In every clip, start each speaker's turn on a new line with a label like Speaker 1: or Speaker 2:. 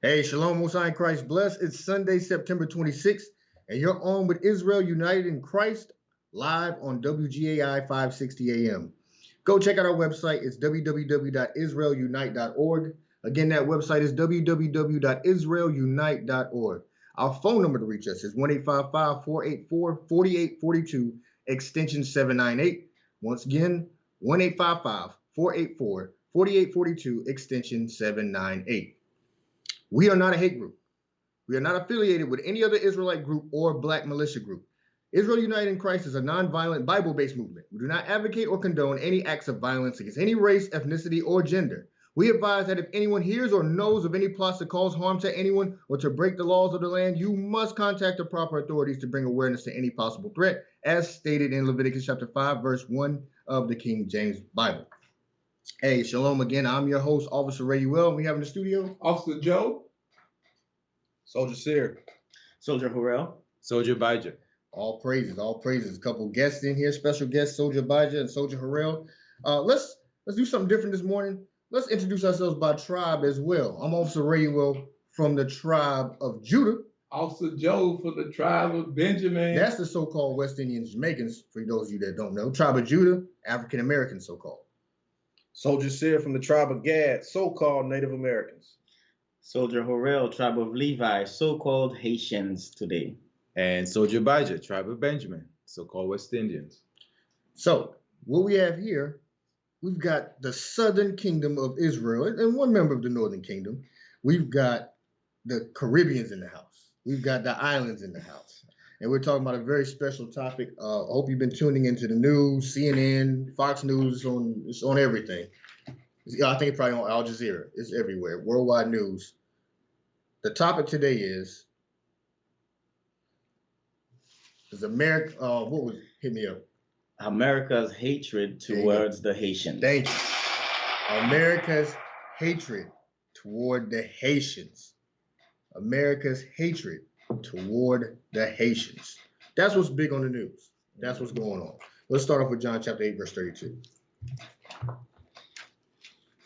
Speaker 1: Hey, Shalom, Most High in Christ bless. It's Sunday, September 26th, and you're on with Israel United in Christ, live on WGAI 560 AM. Go check out our website. It's www.israelunite.org. Again, that website is www.israelunite.org. Our phone number to reach us is 1-855-484-4842, extension 798. Once again, 1-855-484-4842, extension 798. We are not a hate group. We are not affiliated with any other Israelite group or black militia group. Israel United in Christ is a nonviolent Bible-based movement. We do not advocate or condone any acts of violence against any race, ethnicity, or gender. We advise that if anyone hears or knows of any plots to cause harm to anyone or to break the laws of the land, you must contact the proper authorities to bring awareness to any possible threat, as stated in Leviticus chapter 5, verse 1 of the King James Bible. Hey, shalom again. I'm your host, Officer Ray Will, and we have in the studio
Speaker 2: Officer Joe,
Speaker 3: Soldier Sear,
Speaker 4: Soldier Harrell,
Speaker 3: Soldier Bijah.
Speaker 1: All praises, all praises. A couple guests in here, special guests, Soldier Bijah and Soldier Harrell. Let's do something different this morning. Let's introduce ourselves by tribe as well. I'm Officer Ray Will from the tribe of Judah.
Speaker 2: Officer Joe for the tribe of Benjamin.
Speaker 1: That's the so-called West Indian Jamaicans, for those of you that don't know. Tribe of Judah, African Americans, so-called.
Speaker 3: Soldier Sear from the tribe of Gad, so-called Native Americans.
Speaker 4: Soldier Harrell, tribe of Levi, so-called Haitians today.
Speaker 3: And Soldier Bijah, tribe of Benjamin, so-called West Indians.
Speaker 1: So what we have here, we've got the southern kingdom of Israel and one member of the northern kingdom. We've got the Caribbeans in the house. We've got the islands in the house. And we're talking about a very special topic. I hope you've been tuning into the news, CNN, Fox News, it's on everything. I think it's probably on Al Jazeera. It's everywhere, worldwide news. The topic today is America, hit me up.
Speaker 4: America's hatred towards the Haitians.
Speaker 1: Thank you. America's hatred toward the Haitians. America's hatred toward the Haitians. That's what's big on the news. That's what's going on. Let's start off with John chapter 8, verse 32.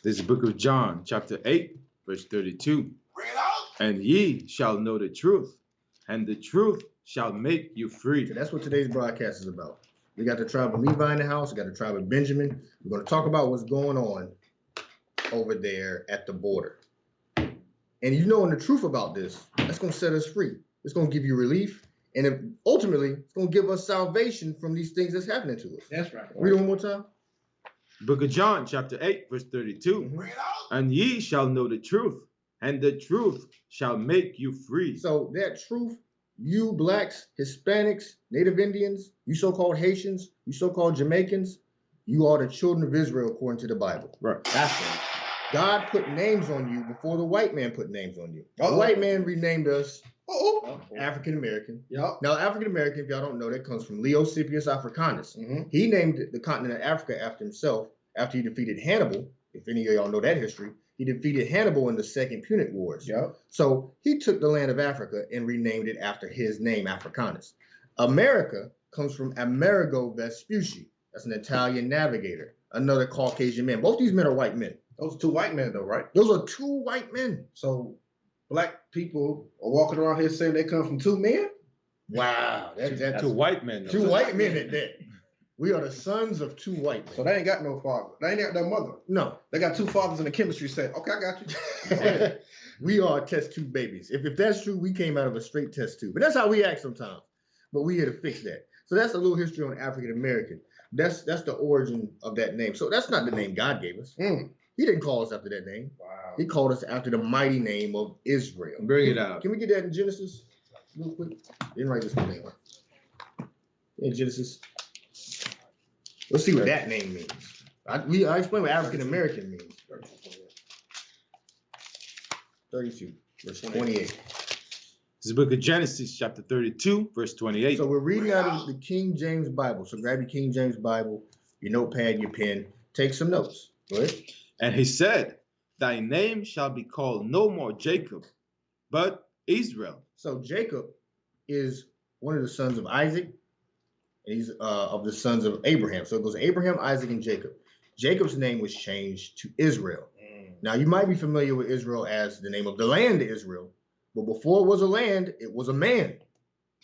Speaker 3: This is the book of John, chapter 8, verse 32. And ye shall know the truth, and the truth shall make you free.
Speaker 1: So that's what today's broadcast is about. We got the tribe of Levi in the house. We got the tribe of Benjamin. We're going to talk about what's going on over there at the border. And you knowing the truth about this, that's going to set us free. It's going to give you relief. And ultimately, it's going to give us salvation from these things that's happening to us.
Speaker 2: That's right.
Speaker 1: Read it one more time.
Speaker 3: Book of John, chapter 8, verse 32. And ye shall know the truth, and the truth shall make you free.
Speaker 1: So that truth, you blacks, Hispanics, Native Indians, you so-called Haitians, you so-called Jamaicans, you are the children of Israel according to the Bible.
Speaker 3: Right.
Speaker 1: That's right. God put names on you before the white man put names on you. The white man renamed us African American.
Speaker 3: Yep.
Speaker 1: Now, African American, if y'all don't know, that comes from Leo Cipius Africanus. He named the continent of Africa after himself after he defeated Hannibal. If any of y'all know that history, he defeated Hannibal in the Second Punic Wars.
Speaker 3: Yep.
Speaker 1: So he took the land of Africa and renamed it after his name, Africanus. America comes from Amerigo Vespucci. That's an Italian navigator, another Caucasian man. Both these men are white men.
Speaker 3: Those are two white men, though, right?
Speaker 1: Those are two white men.
Speaker 3: So black people are walking around here saying they come from two men?
Speaker 1: Wow. That's
Speaker 3: two white men. Though.
Speaker 1: Two white men at that. We are the sons of two white men.
Speaker 3: So they ain't got no father. They ain't got no mother.
Speaker 1: No.
Speaker 3: They got two fathers in the chemistry set. Okay, I got you.
Speaker 1: We are test tube babies. If that's true, we came out of a straight test tube. But that's how we act sometimes. But we here to fix that. So that's a little history on African American. That's the origin of that name. So that's not the name God gave us. He didn't call us after that name.
Speaker 3: Wow.
Speaker 1: He called us after the mighty name of Israel.
Speaker 3: Bring it out.
Speaker 1: Can we get that in Genesis real quick? Didn't write this one down. In Genesis. Let's see what that name means. I explain what African American means. 32, verse 28.
Speaker 3: This is the book of Genesis, chapter 32, verse 28.
Speaker 1: So we're reading out of the King James Bible. So grab your King James Bible, your notepad, your pen. Take some notes. Go ahead.
Speaker 3: And he said, thy name shall be called no more Jacob, but Israel.
Speaker 1: So Jacob is one of the sons of Isaac, and he's of the sons of Abraham. So it goes Abraham, Isaac, and Jacob. Jacob's name was changed to Israel. Now, you might be familiar with Israel as the name of the land Israel, but before it was a land, it was a man.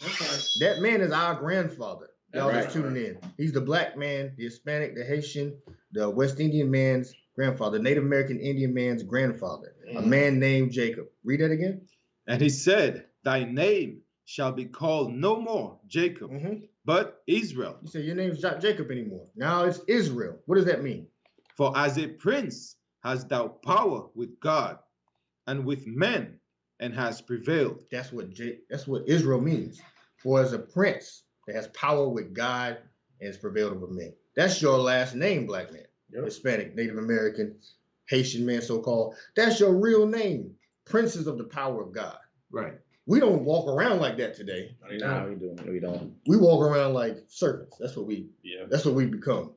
Speaker 2: Okay.
Speaker 1: That man is our grandfather. Y'all
Speaker 2: That's
Speaker 1: just
Speaker 2: right.
Speaker 1: tuning in. He's the black man, the Hispanic, the Haitian, the West Indian man's grandfather, Native American Indian man's grandfather, a man named Jacob. Read that again.
Speaker 3: And he said, thy name shall be called no more Jacob, but Israel.
Speaker 1: You say your name's not Jacob anymore. Now it's Israel. What does that mean?
Speaker 3: For as a prince hast thou power with God and with men, and has prevailed.
Speaker 1: That's what Israel means. For as a prince that has power with God and has prevailed over men. That's your last name, black man. Hispanic, Native American, Haitian man, so-called. That's your real name. Princes of the power of God.
Speaker 3: Right.
Speaker 1: We don't walk around like that today.
Speaker 4: No, we don't. We don't.
Speaker 1: We walk around like servants. That's what we become.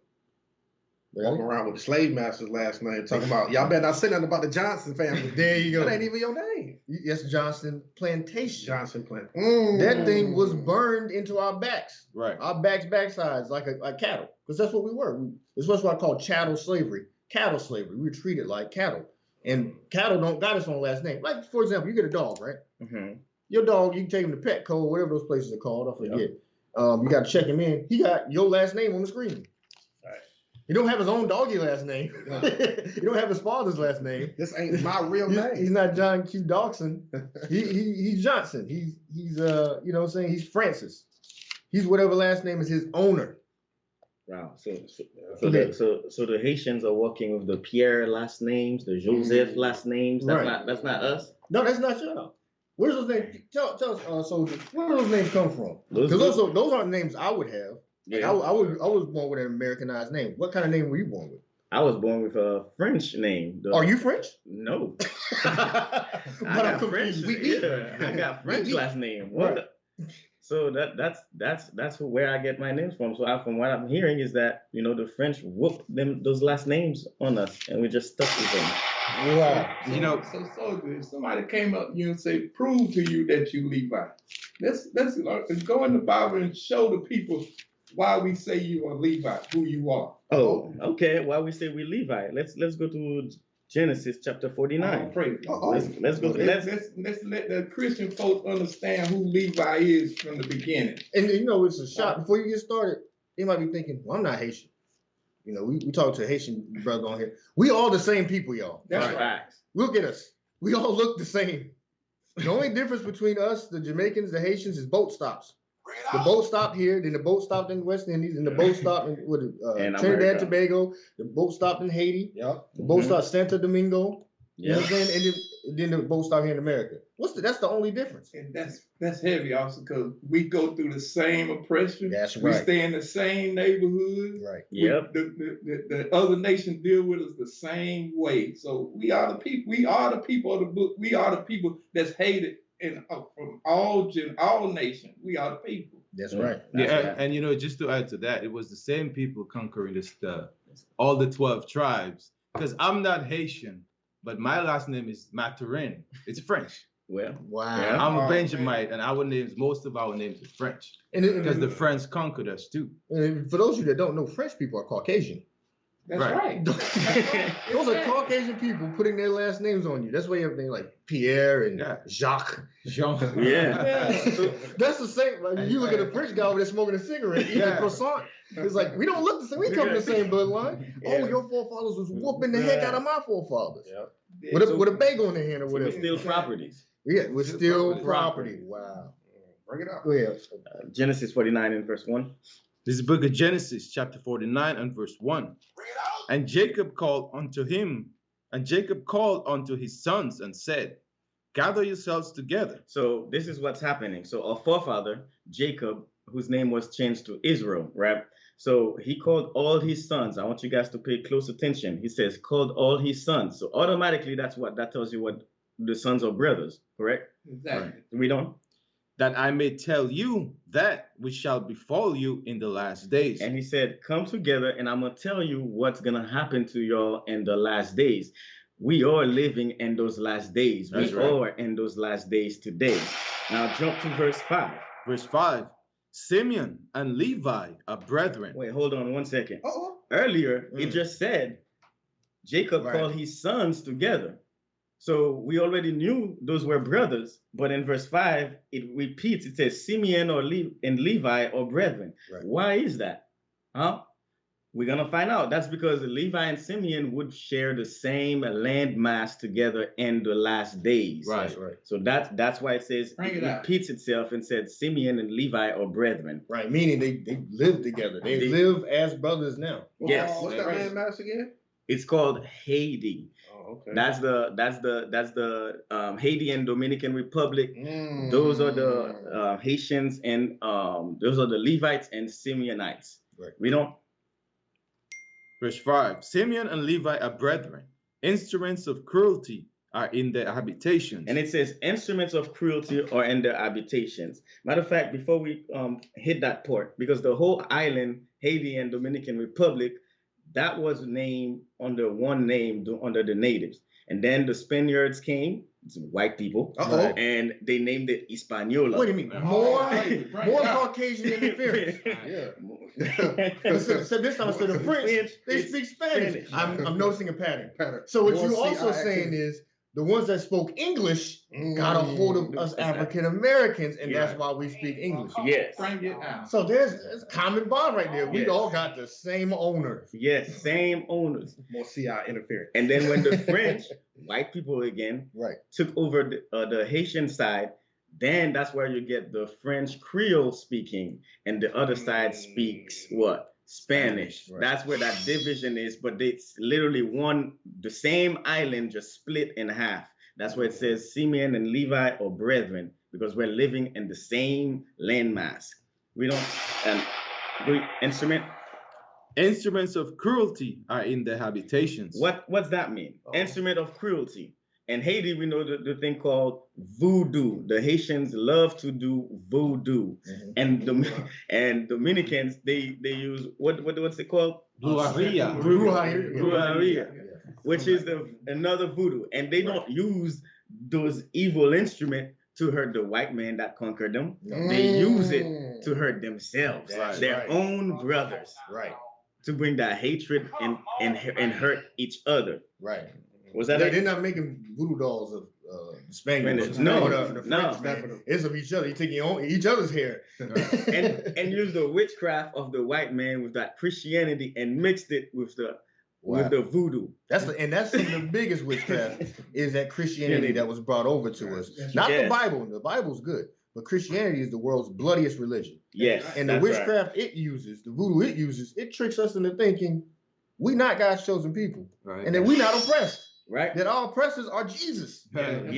Speaker 5: Walking around with the slave master's last name, talking about y'all better not say nothing about the Johnson family.
Speaker 1: There you go.
Speaker 5: That ain't even your name.
Speaker 1: Yes, Johnson Plantation.
Speaker 5: Johnson Plant.
Speaker 1: That thing was burned into our backs.
Speaker 3: Right.
Speaker 1: Our backsides like cattle. Because that's what we were. That's what I call chattel slavery. Cattle slavery. We were treated like cattle. And cattle don't got its own last name. Like, for example, you get a dog, right? Your dog, you can take him to Petco, whatever those places are called. I forget. You got to check him in. He got your last name on the screen. He don't have his own doggy last name. He don't have his father's last name.
Speaker 5: This ain't my real name.
Speaker 1: He's not John Q. Dawson. He's Johnson. He's you know what I'm saying? He's Francis. He's whatever last name is his owner.
Speaker 4: Wow. So the Haitians are working with the Pierre last names, the Joseph last names. That's not us.
Speaker 1: No, that's not y'all. Where's those names? Tell us, soldiers, where do those names come from? Because those aren't names I would have. Like I was born with an Americanized name. What kind of name were you born with?
Speaker 4: I was born with a French name.
Speaker 1: Are you French?
Speaker 4: No.
Speaker 1: I got
Speaker 4: French. I got French last name. What? Right. So that's where I get my names from. So from what I'm hearing is that the French whooped those last names on us, and we just stuck with them.
Speaker 1: Wow.
Speaker 2: So soldier, if somebody came up to you and say, "Prove to you that you Levi," let's go in the Bible and show the people why we say you are Levi, who you are.
Speaker 4: Oh, okay. Why we say we Levi? Let's go to Genesis chapter 49. Let's go. Let's
Speaker 2: let the Christian folks understand who Levi is from the beginning.
Speaker 1: And it's a shock. Before you get started, they might be thinking, "Well, I'm not Haitian." We talk to a Haitian brother on here. We all the same people, y'all.
Speaker 2: That's right.
Speaker 1: Look at us. We all look the same. The only difference between us, the Jamaicans, the Haitians, is boat stops. The boat stopped here, then the boat stopped in the West Indies, and the boat stopped in Trinidad and Tobago. The boat stopped in Haiti.
Speaker 5: Yep.
Speaker 1: The boat stopped Santo Domingo.
Speaker 4: Yeah.
Speaker 1: You know what I'm saying? And then the boat stopped here in America. That's the only difference.
Speaker 2: And that's heavy also because we go through the same oppression.
Speaker 1: That's right.
Speaker 2: We stay in the same neighborhood.
Speaker 1: Right.
Speaker 4: Yep.
Speaker 2: The other nations deal with us the same way. So we are the people. We are the people of the book. We are the people that's hated from all nations. We are the people.
Speaker 1: That's right.
Speaker 3: And just to add to that, it was the same people conquering all the 12 tribes. Because I'm not Haitian, but my last name is Maturin. It's French.
Speaker 4: Well,
Speaker 1: wow.
Speaker 4: Yeah.
Speaker 3: I'm a Benjamite, and most of our names are French. Because the French conquered us too.
Speaker 1: And for those of you that don't know, French people are Caucasian.
Speaker 2: That's right.
Speaker 1: Those are Caucasian people putting their last names on you. That's why everything like Pierre and Jacques.
Speaker 3: Jean.
Speaker 4: Yeah.
Speaker 1: That's the same. Like, you look at a French guy over there smoking a cigarette, eating a croissant. It's like, we don't look the same. We come from the same bloodline. Yeah. Oh, your forefathers was whooping the heck out of my forefathers. Yeah. With a bagel in their hand or whatever.
Speaker 4: We're still properties.
Speaker 1: Yeah, we're still property. Wow.
Speaker 5: Bring it up.
Speaker 1: Go ahead.
Speaker 4: Genesis 49 and verse 1.
Speaker 3: This is the book of Genesis, chapter 49 and verse 1. And Jacob called unto his sons and said, gather yourselves together.
Speaker 4: So this is what's happening. So our forefather, Jacob, whose name was changed to Israel, right? So he called all his sons. I want you guys to pay close attention. He says, called all his sons. So automatically, that tells you what the sons or brothers, correct?
Speaker 2: Exactly.
Speaker 4: Right. We don't.
Speaker 3: That I may tell you that which shall befall you in the last days.
Speaker 4: And he said, come together and I'm going to tell you what's going to happen to y'all in the last days. We are living in those last days.
Speaker 3: That's
Speaker 4: we
Speaker 3: right.
Speaker 4: are in those last days today. Now jump to verse 5.
Speaker 3: Verse 5. Simeon and Levi are brethren.
Speaker 4: Wait, hold on one second.
Speaker 5: Uh-oh.
Speaker 4: Earlier, it just said Jacob
Speaker 1: Right.
Speaker 4: called his sons together. So we already knew those were brothers, but in verse 5, it repeats, it says Simeon and Levi or brethren.
Speaker 1: Right.
Speaker 4: Why is that? Huh? We're going to find out. That's because Levi and Simeon would share the same land mass together in the last days.
Speaker 3: Right.
Speaker 1: That's right.
Speaker 4: So that's why it says,
Speaker 2: Bring
Speaker 4: it
Speaker 2: it out.
Speaker 4: repeats itself and said Simeon and Levi or brethren.
Speaker 1: Right. Meaning they live together. They live as brothers now.
Speaker 4: Yes.
Speaker 5: What's that landmass again?
Speaker 4: It's called Haiti.
Speaker 5: Oh, okay.
Speaker 4: That's the Haiti and Dominican Republic.
Speaker 5: Mm.
Speaker 4: Those are the Haitians and those are the Levites and Simeonites.
Speaker 1: Right.
Speaker 4: We don't.
Speaker 3: Verse 5. Simeon and Levi are brethren. Instruments of cruelty are in their habitations.
Speaker 4: And it says instruments of cruelty are in their habitations. Matter of fact, before we hit that part, because the whole island, Haiti and Dominican Republic, that was named under one name under the natives. And then the Spaniards came, some white people,
Speaker 1: Uh-oh.
Speaker 4: and they named it Hispaniola.
Speaker 1: Wait a minute. More Caucasian interference.
Speaker 5: Yeah.
Speaker 1: So this time instead of French, they speak Spanish. I'm noticing a pattern. So what you also saying is the ones that spoke English got a hold of us African Americans, and
Speaker 4: Yeah.
Speaker 1: that's why we speak English.
Speaker 4: Yes.
Speaker 2: Bring it out.
Speaker 1: So there's common bond right there. We
Speaker 4: Yes.
Speaker 1: all got the same owner.
Speaker 4: Yes, same owners.
Speaker 5: More CI interference.
Speaker 4: And then when the French, white people again,
Speaker 1: Right.
Speaker 4: took over the Haitian side, then that's where you get the French Creole speaking, and the other side speaks what? Spanish.
Speaker 1: Right.
Speaker 4: That's where that division is, but it's literally the same island just split in half. That's where it says Simeon and Levi or brethren, because we're living in the same landmass. We don't, instrument.
Speaker 3: Instruments of cruelty are in their habitations.
Speaker 4: What's that mean?
Speaker 1: Oh.
Speaker 4: Instrument of cruelty. In Haiti, we know the thing called voodoo. The Haitians love to do voodoo, and Dominicans they use what's it called?
Speaker 3: Brujeria.
Speaker 4: Brujeria, which is another voodoo, and they don't use those evil instruments to hurt the white man that conquered them. They use it to hurt themselves,
Speaker 1: That's
Speaker 4: their
Speaker 1: right.
Speaker 4: own brothers,
Speaker 1: Right.
Speaker 4: to bring that hatred and hurt each other.
Speaker 1: Right.
Speaker 4: Was that
Speaker 1: They're not making voodoo dolls of Spaniards.
Speaker 4: No,
Speaker 1: Or the
Speaker 4: no.
Speaker 1: French, man. It's of each other. You take each other's hair.
Speaker 4: and use the witchcraft of the white man with that Christianity and mixed it with the voodoo.
Speaker 1: That's some of the biggest witchcraft is that Christianity that was brought over to us. Not the Bible. The Bible's good, but Christianity is the world's bloodiest religion.
Speaker 4: Yes,
Speaker 1: And the
Speaker 4: that's
Speaker 1: witchcraft it uses, the voodoo it uses, it tricks us into thinking we not God's chosen people,
Speaker 3: Right.
Speaker 1: and that we not oppressed.
Speaker 4: right.
Speaker 1: That our oppressors are Jesus.
Speaker 4: Yep.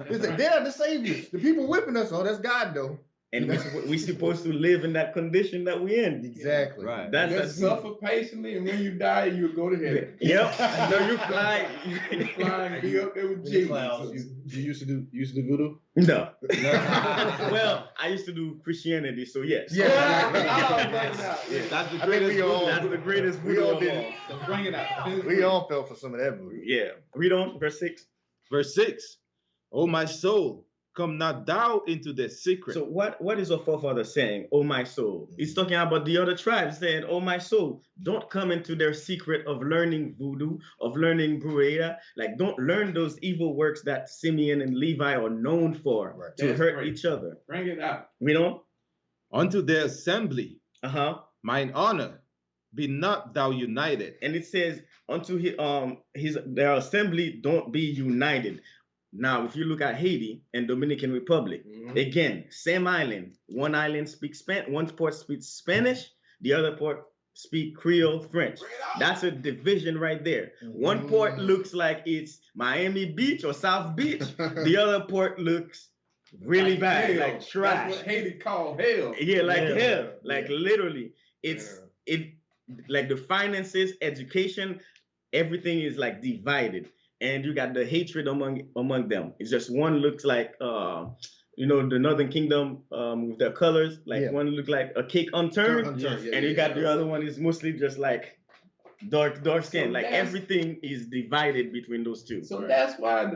Speaker 1: They're not the saviors. The people whipping us, oh, that's God though.
Speaker 4: And we supposed to live in that condition that we in.
Speaker 1: Exactly.
Speaker 3: Right.
Speaker 2: Just suffer patiently, and when you die, you'll go to heaven.
Speaker 4: Yep. I know you fly.
Speaker 2: You fly and be up there with
Speaker 1: The
Speaker 2: Jesus.
Speaker 1: clouds.
Speaker 5: You used to do voodoo?
Speaker 4: No. Well, I used to do Christianity, so yes.
Speaker 1: Yeah.
Speaker 3: That's the
Speaker 1: I think
Speaker 3: greatest.
Speaker 1: we all-
Speaker 4: That's the greatest
Speaker 1: We
Speaker 4: voodoo
Speaker 1: all
Speaker 4: of
Speaker 1: did
Speaker 4: all.
Speaker 1: it.
Speaker 2: So bring it out.
Speaker 1: We all fell for some of that voodoo.
Speaker 4: Yeah. Read on, verse 6.
Speaker 3: Verse 6. O my soul, come not thou into the secret.
Speaker 4: So what is our forefather saying? Oh my soul. He's talking about the other tribes saying, oh my soul, don't come into their secret of learning voodoo, of learning brujeria. Like don't learn those evil works that Simeon and Levi are known for
Speaker 1: Right.
Speaker 4: to
Speaker 2: That's
Speaker 4: hurt
Speaker 2: great.
Speaker 4: each other.
Speaker 2: Bring it out.
Speaker 4: We don't?
Speaker 3: Unto their assembly,
Speaker 4: Uh-huh.
Speaker 3: mine honor, be not thou united.
Speaker 4: And it says unto their assembly don't be united. Now, if you look at Haiti and Dominican Republic, again, same island. One island speaks Spanish, one port speaks Spanish, the other port speak Creole French. That's a division right there. One port looks like it's Miami Beach or South Beach. The other port looks really bad,
Speaker 2: hell.
Speaker 4: like trash.
Speaker 2: That's what Haiti called hell.
Speaker 4: Yeah, like
Speaker 1: Yeah.
Speaker 4: hell. Like literally. It like the finances, education, everything is like divided. And you got the hatred among them. It's just one looks like the Northern Kingdom with their colors. Like one looks like a cake unturned.
Speaker 5: Unturned, yeah,
Speaker 4: And you
Speaker 5: yeah,
Speaker 4: got
Speaker 5: yeah.
Speaker 4: the other one is mostly just like dark skin.
Speaker 2: So
Speaker 4: Like
Speaker 2: that's-
Speaker 4: everything is divided between those two.
Speaker 2: So that's why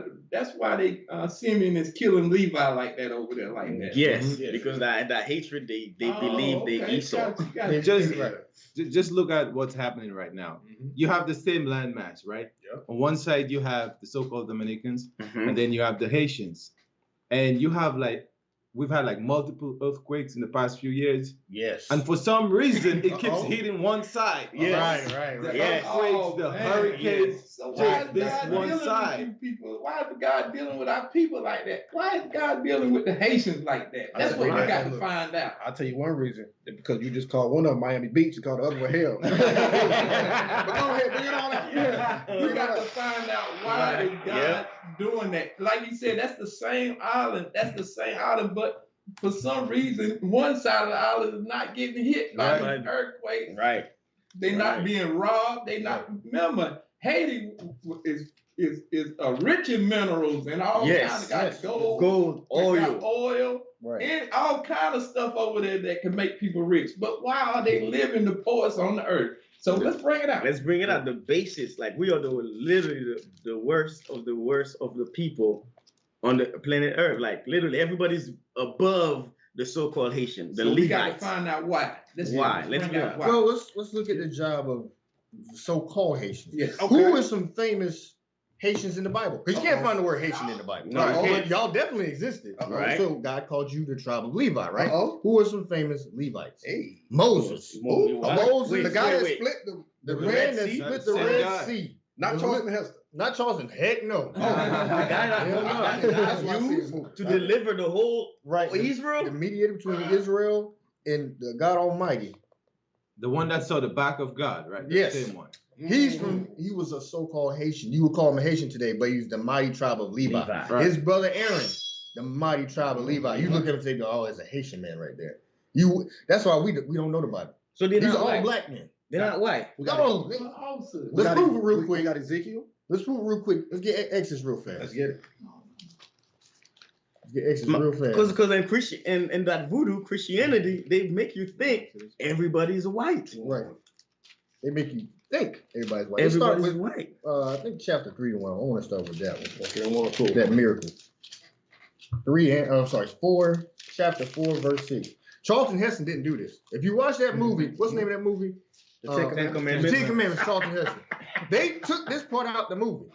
Speaker 2: they Simeon is killing Levi like that over there, like that.
Speaker 4: Yes,
Speaker 1: Mhm.
Speaker 4: because that hatred they
Speaker 2: Oh,
Speaker 4: believe they
Speaker 2: okay.
Speaker 4: Esau.
Speaker 2: Gotcha.
Speaker 3: Just,
Speaker 1: Right.
Speaker 3: just look at what's happening right now.
Speaker 1: Mhm.
Speaker 3: You have the same landmass, right?
Speaker 1: Yep.
Speaker 3: On one side, you have the so-called Dominicans,
Speaker 4: Mhm.
Speaker 3: and then you have the Haitians. And you have we've had multiple earthquakes in the past few years.
Speaker 1: Yes.
Speaker 3: And for some reason, it keeps
Speaker 1: Uh-oh.
Speaker 3: hitting one side.
Speaker 4: Yes.
Speaker 1: Right.
Speaker 3: The
Speaker 4: Yes.
Speaker 3: earthquakes, the
Speaker 2: man.
Speaker 3: hurricanes.
Speaker 2: So why
Speaker 3: Just
Speaker 2: is
Speaker 3: this
Speaker 2: God
Speaker 3: one
Speaker 2: dealing
Speaker 3: side.
Speaker 2: with you people? Why is God dealing with our people like that? Why is God dealing with the Haitians like that? That's what we
Speaker 1: Right.
Speaker 2: got to find out.
Speaker 5: I'll tell you one reason. Because you just called one of them Miami Beach, you called the other one hell. But go ahead, bring it on out.
Speaker 2: We got to find out why is God doing that. Like you said, that's the same island. But for some reason, one side of the island is not getting hit by
Speaker 4: Right.
Speaker 2: the earthquake.
Speaker 4: Right.
Speaker 2: They're not being robbed. They not. Remember, Haiti is rich in minerals and all
Speaker 4: Yes.
Speaker 2: kinds of gold,
Speaker 4: Gold,
Speaker 2: they got
Speaker 4: oil.
Speaker 2: oil,
Speaker 1: Right.
Speaker 2: and all kind of stuff over there that can make people rich. But why are they living the poorest on the earth? So let's bring it out.
Speaker 4: Let's bring it out. The basis, like we are literally the worst of the people on the planet Earth. Like literally, everybody's above the so-called Haitian, the
Speaker 2: So we got to
Speaker 4: Levites.
Speaker 2: find out why. Let's
Speaker 4: Why?
Speaker 2: bring
Speaker 4: Let's
Speaker 2: out
Speaker 4: go.
Speaker 2: why.
Speaker 1: Well, let's look at the job of so-called Haitians.
Speaker 2: Yes.
Speaker 1: Who are some famous Haitians in the Bible? Because you can't find the word Haitian in the Bible.
Speaker 4: No,
Speaker 1: Right.
Speaker 4: you
Speaker 1: But
Speaker 4: can't.
Speaker 1: y'all definitely existed.
Speaker 5: Uh-oh.
Speaker 1: Right. So God called you the tribe of Levi, right?
Speaker 5: Uh-oh.
Speaker 1: Who are some famous Levites?
Speaker 5: Hey.
Speaker 1: Moses.
Speaker 4: Who?
Speaker 1: Moses,
Speaker 5: The
Speaker 1: Wait,
Speaker 5: guy that
Speaker 4: wait.
Speaker 5: split the
Speaker 1: The
Speaker 4: The
Speaker 1: man
Speaker 4: Red
Speaker 1: that
Speaker 4: Sea?
Speaker 1: split the
Speaker 3: Same
Speaker 1: Red
Speaker 3: guy.
Speaker 1: Sea.
Speaker 5: not Charleston Heston.
Speaker 1: Not Charleston. Heck no.
Speaker 4: The guy that-
Speaker 1: Hell no.
Speaker 5: That's why I see
Speaker 4: used
Speaker 5: his movie.
Speaker 4: to deliver the whole
Speaker 1: Right. The
Speaker 4: Israel.
Speaker 1: mediator between Israel and the God Almighty.
Speaker 3: The one that saw the back of God, right? The
Speaker 1: Yes.
Speaker 3: same one.
Speaker 1: He was a so-called Haitian. You would call him a Haitian today, but he's the mighty tribe of Levi.
Speaker 4: Levi.
Speaker 3: Right.
Speaker 1: His brother Aaron, the mighty tribe of Levi. You look at him and say, oh, it's a Haitian man right there. That's why we don't know the Bible.
Speaker 4: So they're
Speaker 1: These
Speaker 4: not
Speaker 1: are all
Speaker 4: white.
Speaker 1: black men.
Speaker 4: They're not white.
Speaker 5: We got
Speaker 1: No, let's prove it real
Speaker 5: We
Speaker 1: quick.
Speaker 5: got Ezekiel.
Speaker 1: Let's prove it real quick. Let's get Exodus real
Speaker 5: Let's
Speaker 1: fast.
Speaker 5: get it.
Speaker 1: Let's get Exodus real fast.
Speaker 4: Because in that voodoo Christianity, they make you think everybody's white.
Speaker 1: Right. They make you think everybody's white. Let's start
Speaker 4: Everybody's
Speaker 1: with,
Speaker 4: white.
Speaker 1: I think chapter 3 to 1. I want to start with that one.
Speaker 5: Okay, I'm on cool.
Speaker 1: That miracle. 4, chapter 4, verse 6. Charlton Heston didn't do this. If you watch that movie, what's the name of that movie?
Speaker 4: The Ten
Speaker 1: The
Speaker 4: Commandments.
Speaker 1: Ten Commandments, Charlton Heston. They took this part out the movie.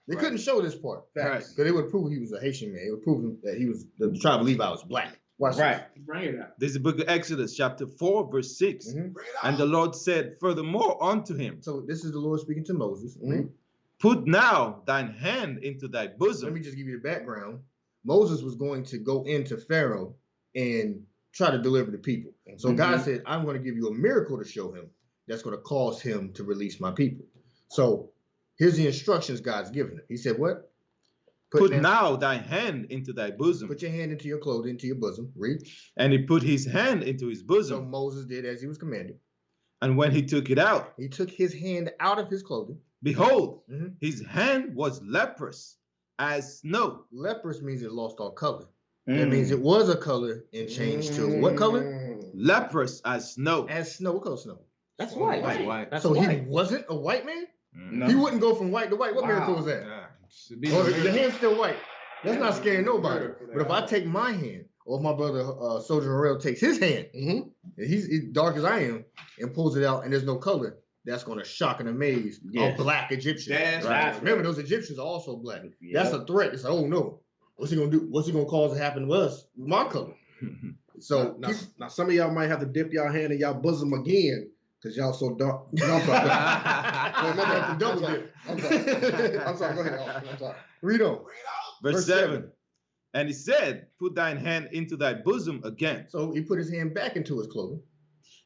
Speaker 1: They couldn't show this part.
Speaker 3: Right.
Speaker 1: Because it would prove he was a Haitian man. It would prove that he was the tribe of Levi was black. Watch
Speaker 4: Right.
Speaker 2: Bring it out.
Speaker 3: This is the book of Exodus, chapter 4, verse 6.
Speaker 1: this. Mhm.
Speaker 3: And the Lord said furthermore unto him,
Speaker 1: So this is the Lord speaking to Moses.
Speaker 5: Mhm.
Speaker 3: Put now thine hand into thy
Speaker 1: Let
Speaker 3: bosom.
Speaker 1: me just give you the background. Moses was going to go into Pharaoh and try to deliver the people. So God said, I'm going to give you a miracle to show him that's going to cause him to release my people. So here's the instructions God's given him. He said, what?
Speaker 3: Put
Speaker 1: down-
Speaker 3: now thy hand into thy bosom.
Speaker 1: Put your hand into your clothing, into your bosom. Read.
Speaker 3: And he put his hand into his
Speaker 1: So
Speaker 3: bosom.
Speaker 1: Moses did as he was commanded.
Speaker 3: And when he took it out,
Speaker 1: He took his hand out of his clothing.
Speaker 3: behold,
Speaker 1: Mhm.
Speaker 3: his hand was leprous as snow.
Speaker 1: Leprous means it lost all color.
Speaker 4: Mm.
Speaker 1: That means it was a color and changed to what color?
Speaker 3: Leprous as snow.
Speaker 1: As snow. What color snow?
Speaker 4: That's white.
Speaker 3: White.
Speaker 4: That's
Speaker 1: So
Speaker 4: white.
Speaker 1: he wasn't a white man?
Speaker 3: Mm.
Speaker 1: He wouldn't go from white to white. What
Speaker 2: Wow.
Speaker 1: miracle was that?
Speaker 3: Yeah. Should be
Speaker 1: Oh,
Speaker 3: the
Speaker 1: the
Speaker 3: miracle.
Speaker 1: hand's still white. That's not scaring nobody.
Speaker 2: Miracle.
Speaker 1: But if I take my hand, or if my brother Soldier Harrell takes his hand,
Speaker 5: Mhm.
Speaker 1: and he's dark as I am, and pulls it out, and there's no color, that's going to shock and amaze
Speaker 4: Yeah.
Speaker 1: a black Egyptian.
Speaker 2: That's
Speaker 4: right.
Speaker 1: Remember, those Egyptians are also black.
Speaker 4: Yeah.
Speaker 1: That's a threat. It's like, oh no, what's he gonna do? What's he gonna cause to happen to us? with My color. So
Speaker 5: Now some of y'all might have to dip y'all hand in y'all bosom again because y'all so dark. No, I'm sorry.
Speaker 1: well, maybe I have to double dip.
Speaker 5: I'm sorry. I'm sorry. Go ahead. I'm sorry.
Speaker 1: Read on.
Speaker 3: Verse
Speaker 1: Verse
Speaker 3: 7. And he said, Put thine hand into thy bosom again.
Speaker 1: So he put his hand back into his clothing.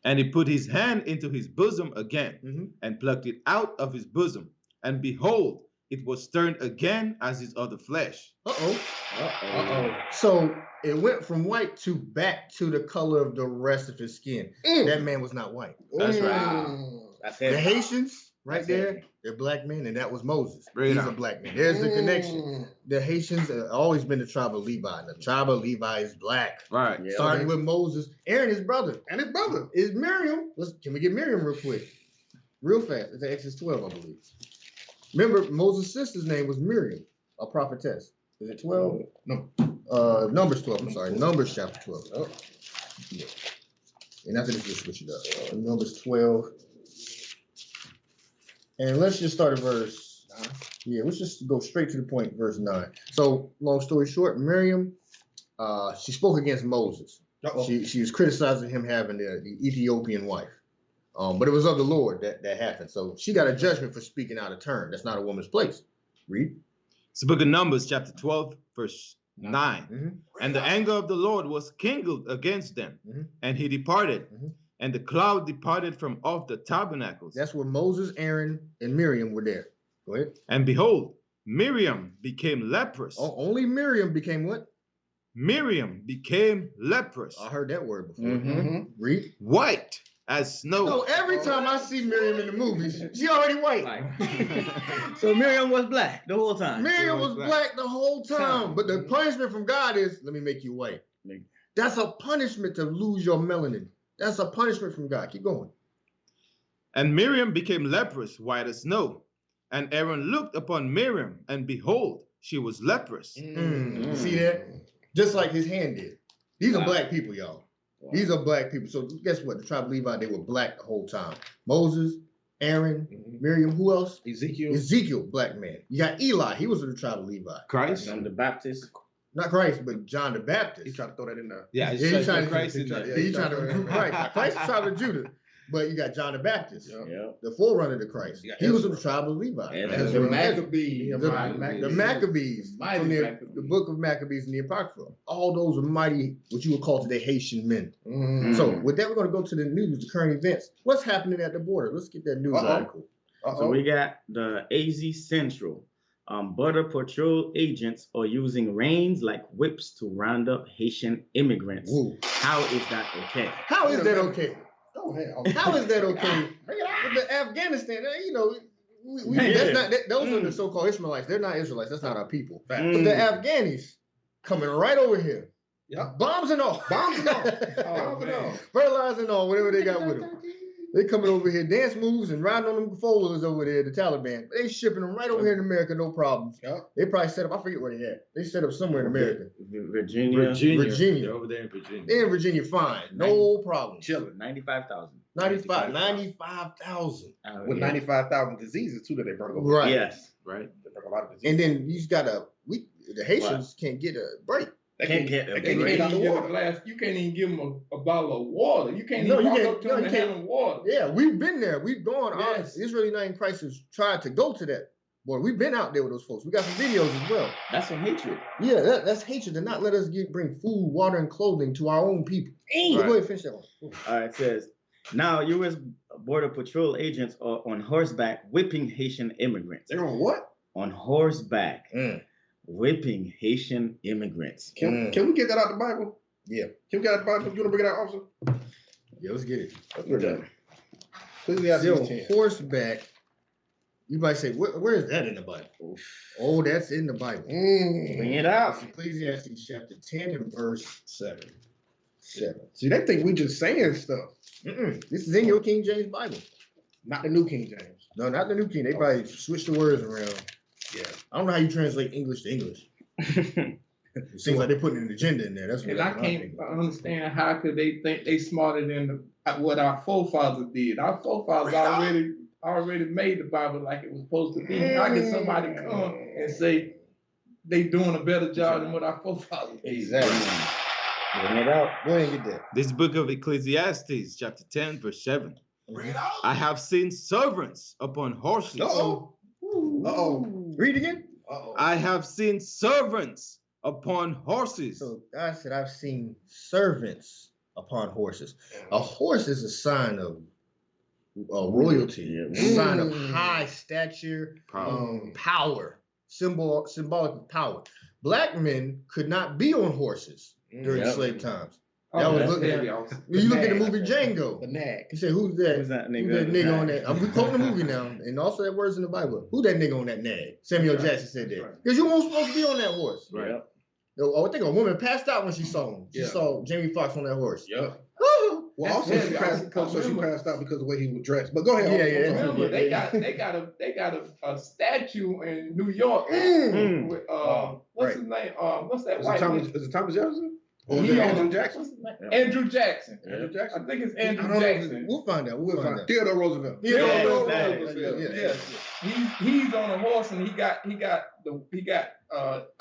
Speaker 3: And he put his hand into his bosom again,
Speaker 1: Mm-hmm.
Speaker 3: and plucked it out of his bosom. And behold, it was turned again as his other flesh.
Speaker 1: Uh-oh.
Speaker 5: Uh-oh.
Speaker 1: So it went from white to back to the color of the rest of his skin. That man was not white.
Speaker 3: That's right.
Speaker 5: Mm.
Speaker 4: That's
Speaker 1: The
Speaker 4: heavy.
Speaker 1: Haitians, right
Speaker 4: That's
Speaker 1: there,
Speaker 4: heavy.
Speaker 1: they're black men, and that was Moses.
Speaker 3: Bring it
Speaker 1: He's a
Speaker 3: on.
Speaker 1: black man. There's the connection.
Speaker 5: Mm.
Speaker 1: The Haitians have always been the tribe of Levi. And the tribe of Levi is black.
Speaker 3: Right.
Speaker 4: Yeah.
Speaker 1: Starting with Moses, Aaron, his brother,
Speaker 5: And his brother.
Speaker 1: is Miriam. Can we get Miriam real quick? real fast. It's Exodus 12, I believe. Remember, Moses' sister's name was Miriam, a prophetess. Is it 12? No. Numbers 12. I'm sorry. Numbers chapter 12. Oh. Yeah. And after this, we'll switch it up. Numbers 12. And let's just start at verse 9. Yeah, let's just go straight to the point, verse 9. So, long story short, Miriam, she spoke against Moses. She was criticizing him having the Ethiopian wife. But it was of the Lord that happened. So she got a judgment for speaking out of turn. That's not a woman's place. Read.
Speaker 3: It's the book of Numbers, chapter 12, verse 9.
Speaker 1: Mm-hmm.
Speaker 3: And the anger of the Lord was kindled against them, and he departed. And the cloud departed from off the tabernacles.
Speaker 1: That's where Moses, Aaron, and Miriam were there. Go ahead.
Speaker 3: And behold, Miriam became leprous.
Speaker 1: Only Miriam became what?
Speaker 3: Miriam became leprous.
Speaker 1: I heard that word before. Read.
Speaker 3: White as snow.
Speaker 1: So every time I see Miriam in the movies, she already white.
Speaker 4: So Miriam was black the whole time.
Speaker 1: Miriam was black the whole time. But the punishment from God is, let me make you white. That's a punishment to lose your melanin. That's a punishment from God. Keep going.
Speaker 3: And Miriam became leprous, white as snow. And Aaron looked upon Miriam, and behold, she was leprous.
Speaker 1: See that? Just like his hand did. These are black people, y'all. These are black people. So guess what? The tribe of Levi, they were black the whole time. Moses, Aaron, Miriam, who else? Ezekiel, black man. You got Eli. He was of the tribe of Levi.
Speaker 3: Christ?
Speaker 4: John the Baptist.
Speaker 1: Not Christ, but John the Baptist.
Speaker 5: He tried to throw that in there.
Speaker 3: Yeah,
Speaker 1: he's trying to
Speaker 3: Christ in there.
Speaker 1: He's trying to recruit Christ. Christ is tribe of Judah. But you got John the Baptist, the forerunner to Christ. He was of the tribe of Levi.
Speaker 5: The Maccabees.
Speaker 1: The Maccabees from the book of Maccabees and the Apocrypha. All those are mighty, what you would call today, Haitian men. So with that, we're going to go to the news, the current events. What's happening at the border? Let's get that news article.
Speaker 4: So we got the AZ Central. Border Patrol agents are using reins like whips to round up Haitian immigrants.
Speaker 1: Woo.
Speaker 4: How is that okay?
Speaker 1: How is that okay?
Speaker 5: Go ahead.
Speaker 1: How is that okay? With the Afghanistan, you know, that's not, those are the so-called Ishmaelites. They're not Israelites. That's not our people. But the Afghanis coming right over here. Bombs and all. Fertilizer and all, whatever they got with them. They coming over here, dance moves and riding on them four-wheelers over there, the Taliban. They shipping them right over here in America, no problems. They probably set up, I forget where they at. They set up somewhere in America.
Speaker 4: Virginia.
Speaker 3: They're over there in Virginia.
Speaker 1: They're in Virginia, fine. No problem.
Speaker 5: Chilling.
Speaker 4: 95,000.
Speaker 1: 95,000.
Speaker 5: With 95,000 diseases, too, that they brought over.
Speaker 1: Right.
Speaker 4: Yes.
Speaker 3: Right.
Speaker 5: They brought a lot of diseases.
Speaker 1: And then you got the Haitians can't get a break.
Speaker 5: They
Speaker 4: can't get
Speaker 5: they
Speaker 4: a
Speaker 5: can't
Speaker 4: break.
Speaker 5: get out the water.
Speaker 2: glass. You can't even give them a bottle of water. You can't even walk up to them and hand them water.
Speaker 1: Yeah, we've been there. We've gone.
Speaker 2: Yes.
Speaker 1: Israel United Crisis tried to go to that. Boy, we've been out there with those folks. We got some videos as well.
Speaker 4: That's some hatred.
Speaker 1: Yeah, that's hatred to not let us bring food, water, and clothing to our own people.
Speaker 4: Right.
Speaker 1: So go ahead and finish that one.
Speaker 4: All right, it says, now U.S. Border Patrol agents are on horseback whipping Haitian immigrants.
Speaker 5: They're on what?
Speaker 4: On horseback. Whipping Haitian immigrants.
Speaker 5: Can we get that out the Bible?
Speaker 1: Yeah.
Speaker 5: Can we get out the Bible? You want to bring it out, officer?
Speaker 1: Yeah, let's get it.
Speaker 5: Let's bring it out. Ecclesiastes 10.
Speaker 1: Horseback. You might say, where is that in the Bible? Oh, that's in the Bible.
Speaker 4: Bring it out.
Speaker 1: It's Ecclesiastes chapter 10 and verse 7.
Speaker 5: See, they think we just saying stuff.
Speaker 1: This is in your King James Bible.
Speaker 5: Not the New King James.
Speaker 1: No, not the New King. They probably switched the words around.
Speaker 5: Yeah.
Speaker 1: I don't know how you translate English to English. It seems like they're putting an agenda in there. That's what
Speaker 2: And I can't understand how could they think they smarter than what our forefathers did. Our forefathers already made the Bible like it was supposed to be. How can somebody come and say they doing a better job than what our forefathers did?
Speaker 1: Exactly.
Speaker 4: Bring it out.
Speaker 1: Go ahead and get that.
Speaker 3: This book of Ecclesiastes, chapter 10, verse 7. I have seen servants upon horses.
Speaker 1: Read again.
Speaker 3: I have seen servants upon horses.
Speaker 1: So God said, I've seen servants upon horses. A horse is a sign of royalty, a sign of high stature, power, symbolic of power. Black men could not be on horses during slave times. You look at the movie Django.
Speaker 5: The nag.
Speaker 1: You say, who's that?
Speaker 4: Who's that nigga?
Speaker 1: Who's that nigga on that? We quoting the movie now, and also that words in the Bible. Who that nigga on that nag? Samuel Jackson said that. Because you weren't supposed to be on that horse.
Speaker 4: Right.
Speaker 1: I think a woman passed out when she saw him. She saw Jamie Foxx on that horse.
Speaker 5: Yeah.
Speaker 1: Well,
Speaker 5: Well,
Speaker 2: That's
Speaker 5: also
Speaker 2: heavy.
Speaker 5: she passed,
Speaker 2: Because
Speaker 5: also she
Speaker 2: remember-
Speaker 5: passed out because of the way he was dressed. But go ahead.
Speaker 1: Yeah, yeah,
Speaker 2: Remember,
Speaker 1: yeah.
Speaker 2: they got a statue in New York
Speaker 5: Mm.
Speaker 2: with
Speaker 1: right.
Speaker 2: what's his name? What's that
Speaker 5: Is
Speaker 2: white man?
Speaker 5: it Thomas Jefferson? Or is
Speaker 2: He
Speaker 5: it
Speaker 2: on
Speaker 5: Andrew
Speaker 2: the-
Speaker 5: Jackson?
Speaker 2: what's his name?
Speaker 4: Yeah.
Speaker 2: Andrew Jackson.
Speaker 5: Andrew
Speaker 2: I
Speaker 5: Jackson?
Speaker 2: think it's
Speaker 5: I
Speaker 2: Andrew
Speaker 5: don't know.
Speaker 2: Jackson.
Speaker 1: We'll find out. We'll find out.
Speaker 5: Theodore Roosevelt.
Speaker 2: Theodore
Speaker 4: Yeah,
Speaker 2: Roosevelt.
Speaker 1: yeah.
Speaker 2: Yes. He's on a horse and he got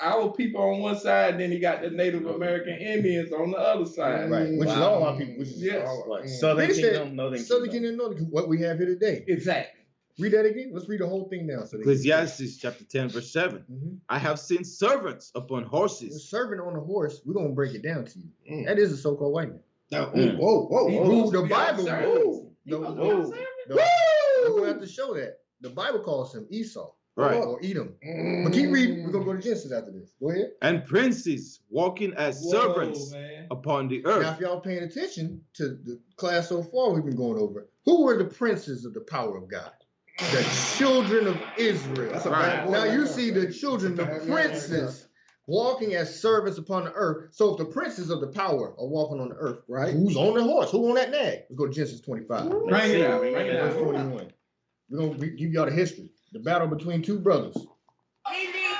Speaker 2: our people on one side, then he got the Native American Indians on the other side.
Speaker 1: Right. Which is all our people. Which is
Speaker 2: Yes.
Speaker 1: all
Speaker 4: What,
Speaker 1: our
Speaker 4: Southern
Speaker 1: Finish
Speaker 4: Kingdom,
Speaker 1: that.
Speaker 4: Northern
Speaker 1: Southern
Speaker 4: Kingdom.
Speaker 1: Kingdom, Northern Kingdom. What we have here today.
Speaker 2: Exactly.
Speaker 1: Read that again. Let's read the whole thing now. So they can-
Speaker 3: Ecclesiastes chapter 10, verse 7.
Speaker 1: Mhm.
Speaker 3: I have seen servants upon
Speaker 1: The
Speaker 3: horses.
Speaker 1: servant on the horse, we're gonna break it down to you.
Speaker 5: Mm.
Speaker 1: That is a so-called white man.
Speaker 5: Now,
Speaker 4: Mm.
Speaker 5: whoa.
Speaker 2: He
Speaker 1: Who
Speaker 2: supposed
Speaker 1: the
Speaker 2: to be on
Speaker 1: Bible
Speaker 2: service.
Speaker 1: rules.
Speaker 2: He
Speaker 1: The-
Speaker 2: supposed to be on
Speaker 4: Whoa.
Speaker 2: service.
Speaker 1: We're gonna have to show that. The Bible calls him Esau.
Speaker 3: Right.
Speaker 1: Or Edom. But keep reading. We're gonna go to Genesis after this. Go ahead.
Speaker 3: And princes walking as
Speaker 2: Whoa,
Speaker 3: servants
Speaker 2: man.
Speaker 3: upon the
Speaker 1: Now,
Speaker 3: earth.
Speaker 1: if y'all paying attention to the class so far we've been going over, who were the princes of the power of God? The children of Israel.
Speaker 5: That's a
Speaker 3: Right.
Speaker 5: bad boy.
Speaker 1: Now you see the children, the
Speaker 5: That's a bad man.
Speaker 1: princes, walking as servants upon the earth. So if the princes of the power are walking on the earth,
Speaker 5: Right.
Speaker 1: who's on the horse? Who on that nag? Let's go to Genesis 25.
Speaker 2: Bring it out. Bring it
Speaker 1: Verse
Speaker 2: out.
Speaker 1: 41. We're gonna give y'all the history. The battle between two brothers.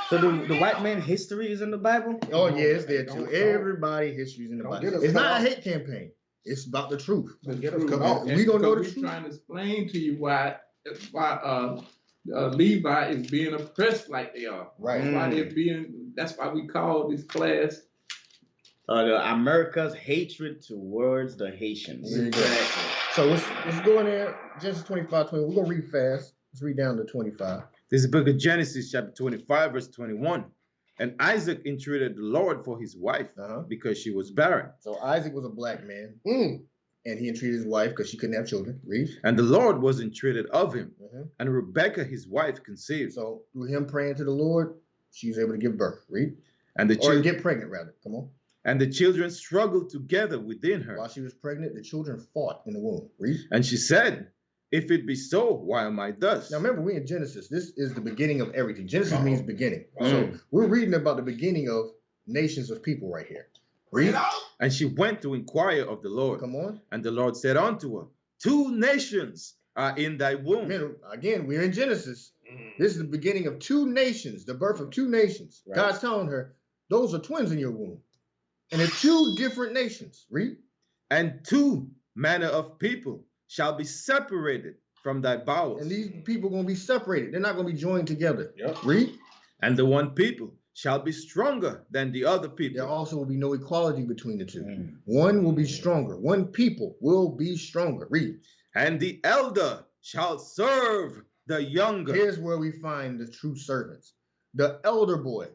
Speaker 4: So the white man history is in the Bible?
Speaker 1: Oh yeah, it's there too.
Speaker 5: Don't-
Speaker 1: Everybody history's in the
Speaker 5: don't
Speaker 1: Bible.
Speaker 5: get us
Speaker 1: It's
Speaker 5: cut
Speaker 1: not a
Speaker 5: off.
Speaker 1: hate campaign. It's about the truth.
Speaker 5: Don't get us cut off.
Speaker 2: And
Speaker 1: We gonna know the
Speaker 2: because
Speaker 1: truth.
Speaker 2: we trying to explain to you why Levi is being oppressed like they are.
Speaker 1: Right.
Speaker 2: That's why they're being. That's why we call this class.
Speaker 4: The America's hatred towards the Haitians.
Speaker 1: There you go. So let's go in there. Genesis 25, 20. We're gonna read fast. Let's read down to 25.
Speaker 3: This is the book of Genesis, chapter 25, verse 21. And Isaac entreated the Lord for his wife
Speaker 1: Uh-huh.
Speaker 3: because she was barren.
Speaker 1: So Isaac was a black man,
Speaker 5: Mm.
Speaker 1: and he entreated his wife because she couldn't have children. Read.
Speaker 3: And the Lord was entreated of him.
Speaker 1: Uh-huh.
Speaker 3: And Rebekah, his wife, conceived.
Speaker 1: So through him praying to the Lord, she was able to give birth. Read.
Speaker 3: And the
Speaker 1: Or
Speaker 3: children
Speaker 1: get pregnant, rather. Come on.
Speaker 3: and the children struggled together within her.
Speaker 1: While she was pregnant, the children fought in the womb. Read.
Speaker 3: And she said, if it be so, why am I thus?
Speaker 1: Now remember, we're in Genesis. This is the beginning of everything. Genesis
Speaker 5: Uh-oh.
Speaker 1: means beginning.
Speaker 3: Mm.
Speaker 1: So we're reading about the beginning of nations of people right here. Read.
Speaker 3: And she went to inquire of the Lord.
Speaker 1: Come on.
Speaker 3: And the Lord said unto her, 2 nations are in thy womb.
Speaker 1: Again, we're in Genesis. This is the beginning of 2 nations, the birth of 2 nations.
Speaker 4: Right.
Speaker 1: God's telling her, those are twins in your womb. And they're 2 different nations. Read.
Speaker 3: And 2 manner of people shall be separated from thy bowels.
Speaker 1: And these people are going to be separated. They're not going to be joined together.
Speaker 5: Yep.
Speaker 1: Read.
Speaker 3: And the one people shall be stronger than the other people.
Speaker 1: There also will be no equality between the 2.
Speaker 4: Mm.
Speaker 1: One will be stronger. One people will be stronger. Read.
Speaker 3: And the elder shall serve the younger.
Speaker 1: Here's where we find the true servants. The elder boy,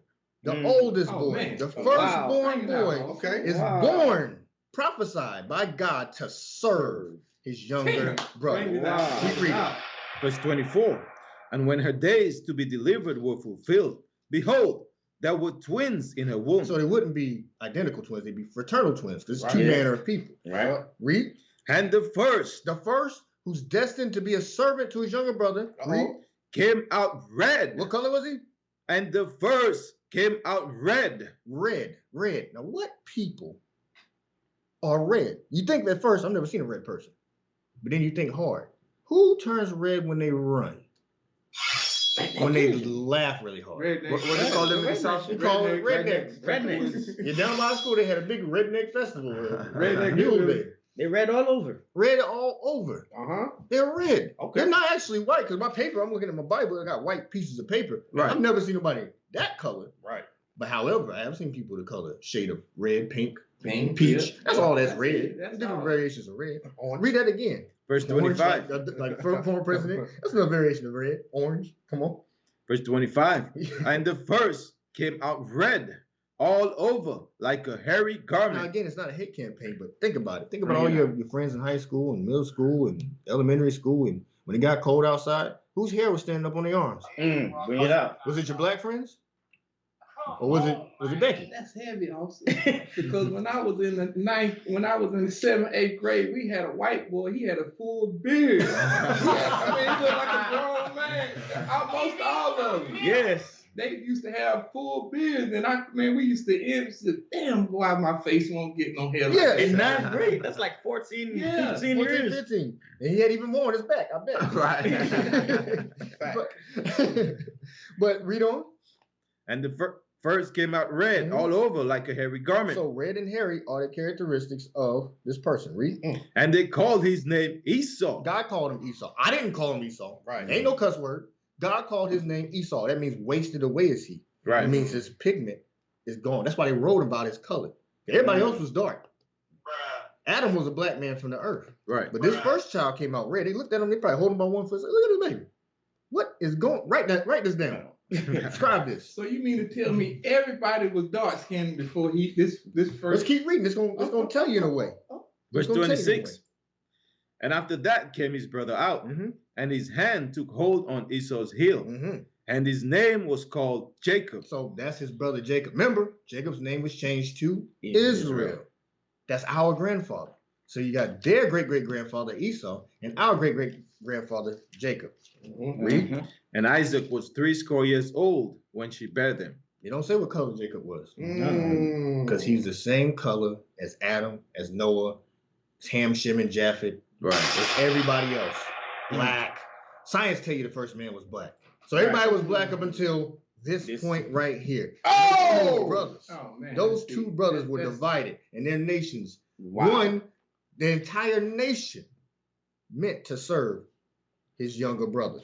Speaker 1: the
Speaker 4: Mm.
Speaker 1: oldest
Speaker 2: Oh,
Speaker 1: boy,
Speaker 2: man.
Speaker 1: the
Speaker 2: Oh,
Speaker 1: firstborn
Speaker 2: wow.
Speaker 1: boy
Speaker 5: Okay.
Speaker 1: is
Speaker 4: Wow.
Speaker 1: born, prophesied by God to serve his younger brother.
Speaker 2: Bring it
Speaker 4: Wow.
Speaker 2: out.
Speaker 1: Keep reading.
Speaker 3: Verse 24. And when her days to be delivered were fulfilled, behold, there were twins in her womb.
Speaker 1: So they wouldn't be identical twins, they'd be fraternal twins, because it's
Speaker 5: Right.
Speaker 1: 2
Speaker 4: Yeah.
Speaker 1: manner of people.
Speaker 4: Right.
Speaker 1: Read.
Speaker 3: And the first
Speaker 1: The first, who's destined to be a servant to his younger brother. Read.
Speaker 3: came out red.
Speaker 1: What color was he?
Speaker 3: And the first came out red.
Speaker 1: Red. Red. Now, what people are red? You think at first, I've never seen a red person, but then you think hard. Who turns red when they run? When they laugh really hard.
Speaker 2: Redneck.
Speaker 3: What they call them in the South?
Speaker 1: We call it rednecks.
Speaker 4: Rednecks.
Speaker 1: Yeah, down by school, they had a big redneck festival.
Speaker 2: Redneck
Speaker 1: Mule
Speaker 2: Mule.
Speaker 1: Day.
Speaker 4: They read all over.
Speaker 1: Red all over.
Speaker 5: Uh-huh.
Speaker 1: They're red.
Speaker 5: Okay.
Speaker 1: They're not actually white, because my paper, I'm looking at my Bible, I got white pieces of paper.
Speaker 3: Right.
Speaker 1: I've never seen nobody that color.
Speaker 5: Right.
Speaker 1: But however, I have seen people the color shade of red, pink,
Speaker 2: Pink,
Speaker 1: peach.
Speaker 2: yeah.
Speaker 1: That's all that's
Speaker 2: That's
Speaker 1: red.
Speaker 2: it. That's
Speaker 1: Different
Speaker 2: all.
Speaker 1: variations of red.
Speaker 5: Orange.
Speaker 1: Read that again.
Speaker 3: Verse
Speaker 1: Orange,
Speaker 3: 25.
Speaker 1: like the former president. That's another variation of red. Orange. Come on.
Speaker 3: Verse 25. And the first came out red all over like a hairy
Speaker 1: Now
Speaker 3: garment.
Speaker 1: again, it's not a hate campaign, but think about it. Think about
Speaker 2: Bring
Speaker 1: all
Speaker 2: it
Speaker 1: your friends in high school and middle school and elementary school, and when it got cold outside, whose hair was standing up on their arms?
Speaker 4: Bring it out.
Speaker 1: Was it your black friends? Or was it Becky?
Speaker 2: That's heavy, also. Because when I was in the 7th, 8th grade, we had a white boy. He had a full beard. He looked like a grown man. Almost all of them.
Speaker 4: Yes.
Speaker 2: they used to have full beards, and we used to end. Damn, boy, my face won't get no hair.
Speaker 1: Yeah,
Speaker 2: like
Speaker 4: In
Speaker 2: that.
Speaker 4: ninth grade, that's like 14,
Speaker 2: Yeah,
Speaker 4: 15
Speaker 1: 14,
Speaker 4: years.
Speaker 1: 15. And he had even more on his back, I bet. But read on.
Speaker 3: And the first came out red all over like a hairy garment.
Speaker 1: So red and hairy are the characteristics of this person. Read.
Speaker 3: And they called his name Esau.
Speaker 1: God called him Esau. I didn't call him Esau.
Speaker 5: Right.
Speaker 1: Ain't no cuss word. God called his name Esau. That means wasted away is he.
Speaker 3: Right.
Speaker 1: It means his pigment is gone. That's why they wrote about his color. Everybody else was dark. Adam was a black man from the earth.
Speaker 3: Right.
Speaker 1: But this first child came out red. They looked at him, they probably hold him by one foot. Said, look at this baby. What is going? Write this down. Describe this.
Speaker 2: So you mean to tell me everybody was dark skinned before this
Speaker 1: Let's
Speaker 2: first?
Speaker 1: keep reading. It's gonna tell you in a way.
Speaker 3: Verse
Speaker 1: It's gonna tell you in a
Speaker 3: 26.
Speaker 1: way.
Speaker 3: And after that came his brother out, and his hand took hold on Esau's heel, and his name was called Jacob.
Speaker 1: So that's his brother Jacob. Remember, Jacob's name was changed to Israel. That's our grandfather. So you got their great-great-grandfather Esau and our great-great-grandfather Jacob. Read.
Speaker 3: And Isaac was 80 years old when she bare them.
Speaker 1: You don't say what color Jacob was.
Speaker 5: Mm.
Speaker 1: Because he's the same color as Adam, as Noah, as Ham, Shem, and Japheth,
Speaker 3: Right.
Speaker 1: as everybody else. Black. Science tell you the first man was black. So everybody was black up until this point right here.
Speaker 5: Oh!
Speaker 1: Two brothers.
Speaker 2: Oh man,
Speaker 1: Those two brothers were divided, and their nations.
Speaker 4: Wow.
Speaker 1: One, the entire nation meant to serve his younger brother.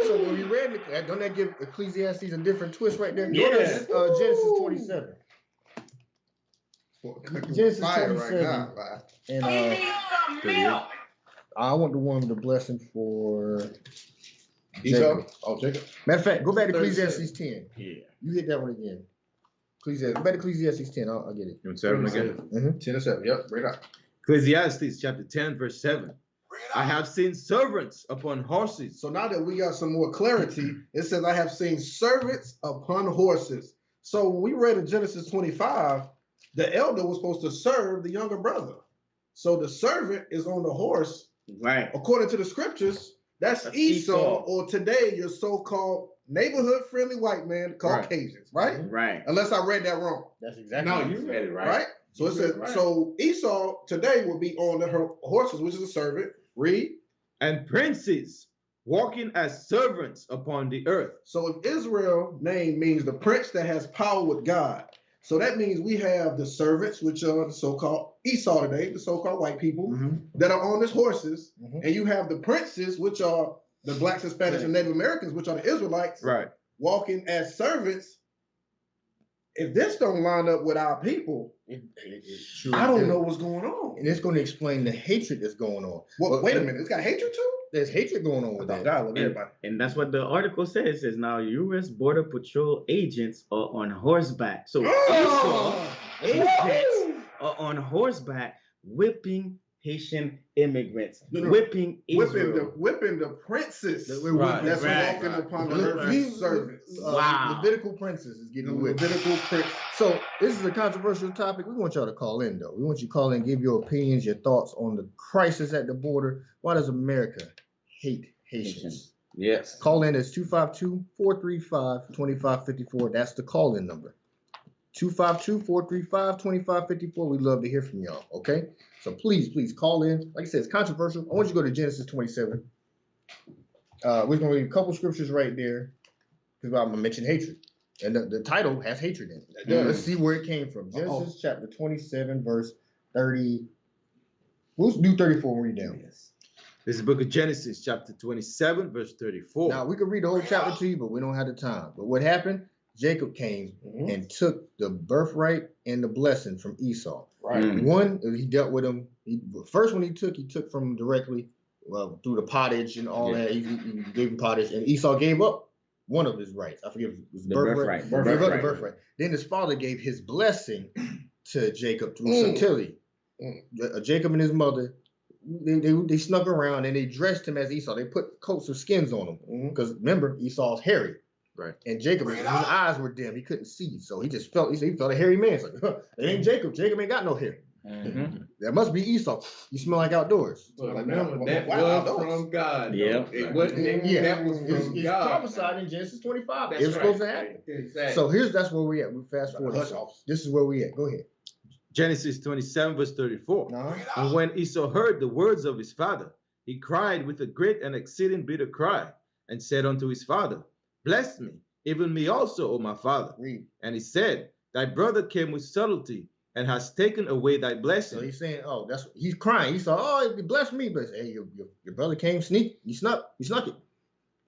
Speaker 1: So when we read it, don't that give Ecclesiastes a different twist right there?
Speaker 4: Yes.
Speaker 1: Go to Genesis 27. Genesis
Speaker 5: Fire
Speaker 1: 27.
Speaker 5: right now.
Speaker 1: And I want the one with the blessing for
Speaker 5: Esau?
Speaker 1: Jacob.
Speaker 5: Oh, Jacob.
Speaker 1: Matter of fact, go back to
Speaker 5: 37.
Speaker 1: Ecclesiastes 10.
Speaker 4: Yeah.
Speaker 1: You hit that one again. Go back to Ecclesiastes 10. I'll get it.
Speaker 3: You want 7 again?
Speaker 5: 10 and 7. Yep, bring it up.
Speaker 3: Ecclesiastes chapter 10, verse 7. I have seen servants upon horses.
Speaker 5: So now that we got some more clarity, it says, I have seen servants upon horses. So when we read in Genesis 25, the elder was supposed to serve the younger brother. So the servant is on the horse.
Speaker 4: Right.
Speaker 5: According to the scriptures, that's Esau, or today your so-called neighborhood-friendly white man, Caucasians, right?
Speaker 4: Right.
Speaker 5: Unless I read that wrong,
Speaker 1: That's exactly
Speaker 2: No,
Speaker 1: what
Speaker 2: you
Speaker 1: it
Speaker 2: read it
Speaker 1: said.
Speaker 2: right.
Speaker 5: right? So it
Speaker 2: You
Speaker 5: says,
Speaker 2: read it right.
Speaker 5: so Esau today will be on the horses, which is a servant. Read.
Speaker 3: And princes walking as servants upon the earth.
Speaker 5: So if Israel name means the prince that has power with God, so that means we have the servants, which are the so-called Esau today, the so-called white people that are on these horses, and you have the princes, which are the blacks, Hispanics, and Native Americans, which are the Israelites,
Speaker 3: Right.
Speaker 5: walking as servants. If this don't line up with our people,
Speaker 1: Sure
Speaker 5: I don't
Speaker 1: do.
Speaker 5: know what's going on.
Speaker 1: And it's going to explain the hatred that's going on.
Speaker 5: Well,
Speaker 1: But-
Speaker 5: wait a minute, it's got hatred too?
Speaker 1: There's hatred going on with that.
Speaker 5: God love
Speaker 4: And,
Speaker 5: everybody.
Speaker 4: and that's what the article says. It says now U.S. Border Patrol agents are on horseback. So Esau agents are on horseback whipping Haitian immigrants,
Speaker 5: No, no.
Speaker 4: whipping Israel.
Speaker 5: Whipping the princes
Speaker 3: Right,
Speaker 5: that's
Speaker 4: right,
Speaker 5: walking upon the
Speaker 1: Le-
Speaker 5: earth servants.
Speaker 4: Wow.
Speaker 1: Levitical princess is
Speaker 5: The
Speaker 1: getting whipped.
Speaker 5: Levitical prince.
Speaker 1: So this is a controversial topic. We want y'all to call in, though. We want you to call in, give your opinions, your thoughts on the crisis at the border. Why does America hate Haitians?
Speaker 4: Yes.
Speaker 1: Call in is 252-435-2554. That's the call-in number. 252-435-2554. We'd love to hear from y'all, okay? So please call in. Like I said, it's controversial. I want you to go to Genesis 27. We're going to read a couple scriptures right there because I'm going to mention hatred. And the title has hatred in it. Let's see where it came from. Genesis chapter 27, verse 30. We'll do 34 and read down.
Speaker 3: This is the book of Genesis, chapter 27, verse 34.
Speaker 1: Now, we could read the whole chapter to you, but we don't have the time. But what happened? Jacob came and took the birthright and the blessing from Esau.
Speaker 5: Right.
Speaker 1: One, he dealt with him. First one he took from him directly through the pottage and all that. He gave him pottage, and Esau gave up one of his rights. I forget if it was
Speaker 4: The
Speaker 1: birthright.
Speaker 4: birthright.
Speaker 1: He gave up the
Speaker 4: Birthright.
Speaker 1: birthright. Then his father gave his blessing to Jacob through subtlety. Jacob and his mother, they snuck around and they dressed him as Esau. They put coats of skins on him because remember Esau's hairy.
Speaker 3: Right.
Speaker 1: And Jacob, his eyes were dim. He couldn't see. So he just felt, he felt a hairy man. It's like, it ain't Jacob. Jacob ain't got no hair. That must be Esau. You smell like outdoors.
Speaker 2: But remember, that
Speaker 5: Why
Speaker 2: was
Speaker 5: outdoors?
Speaker 2: from God.
Speaker 4: Yeah.
Speaker 2: It wasn't.
Speaker 1: Yeah.
Speaker 2: That was
Speaker 1: It's
Speaker 2: from God.
Speaker 1: prophesied in Genesis 25.
Speaker 2: That's
Speaker 1: It was
Speaker 2: right.
Speaker 1: supposed to happen.
Speaker 2: Exactly.
Speaker 1: So that's where we at. We fast forward.
Speaker 5: Hush off.
Speaker 1: This is where we at. Go ahead.
Speaker 3: Genesis 27, verse 34.
Speaker 1: Uh-huh.
Speaker 3: And when Esau heard the words of his father, he cried with a great and exceeding bitter cry, and said unto his father, Bless me, even me also, O my father.
Speaker 1: Read.
Speaker 3: And he said, Thy brother came with subtlety, and has taken away thy blessing.
Speaker 1: So he's saying, oh, he's crying. He saw, oh, bless me, but hey, your brother came he snuck it.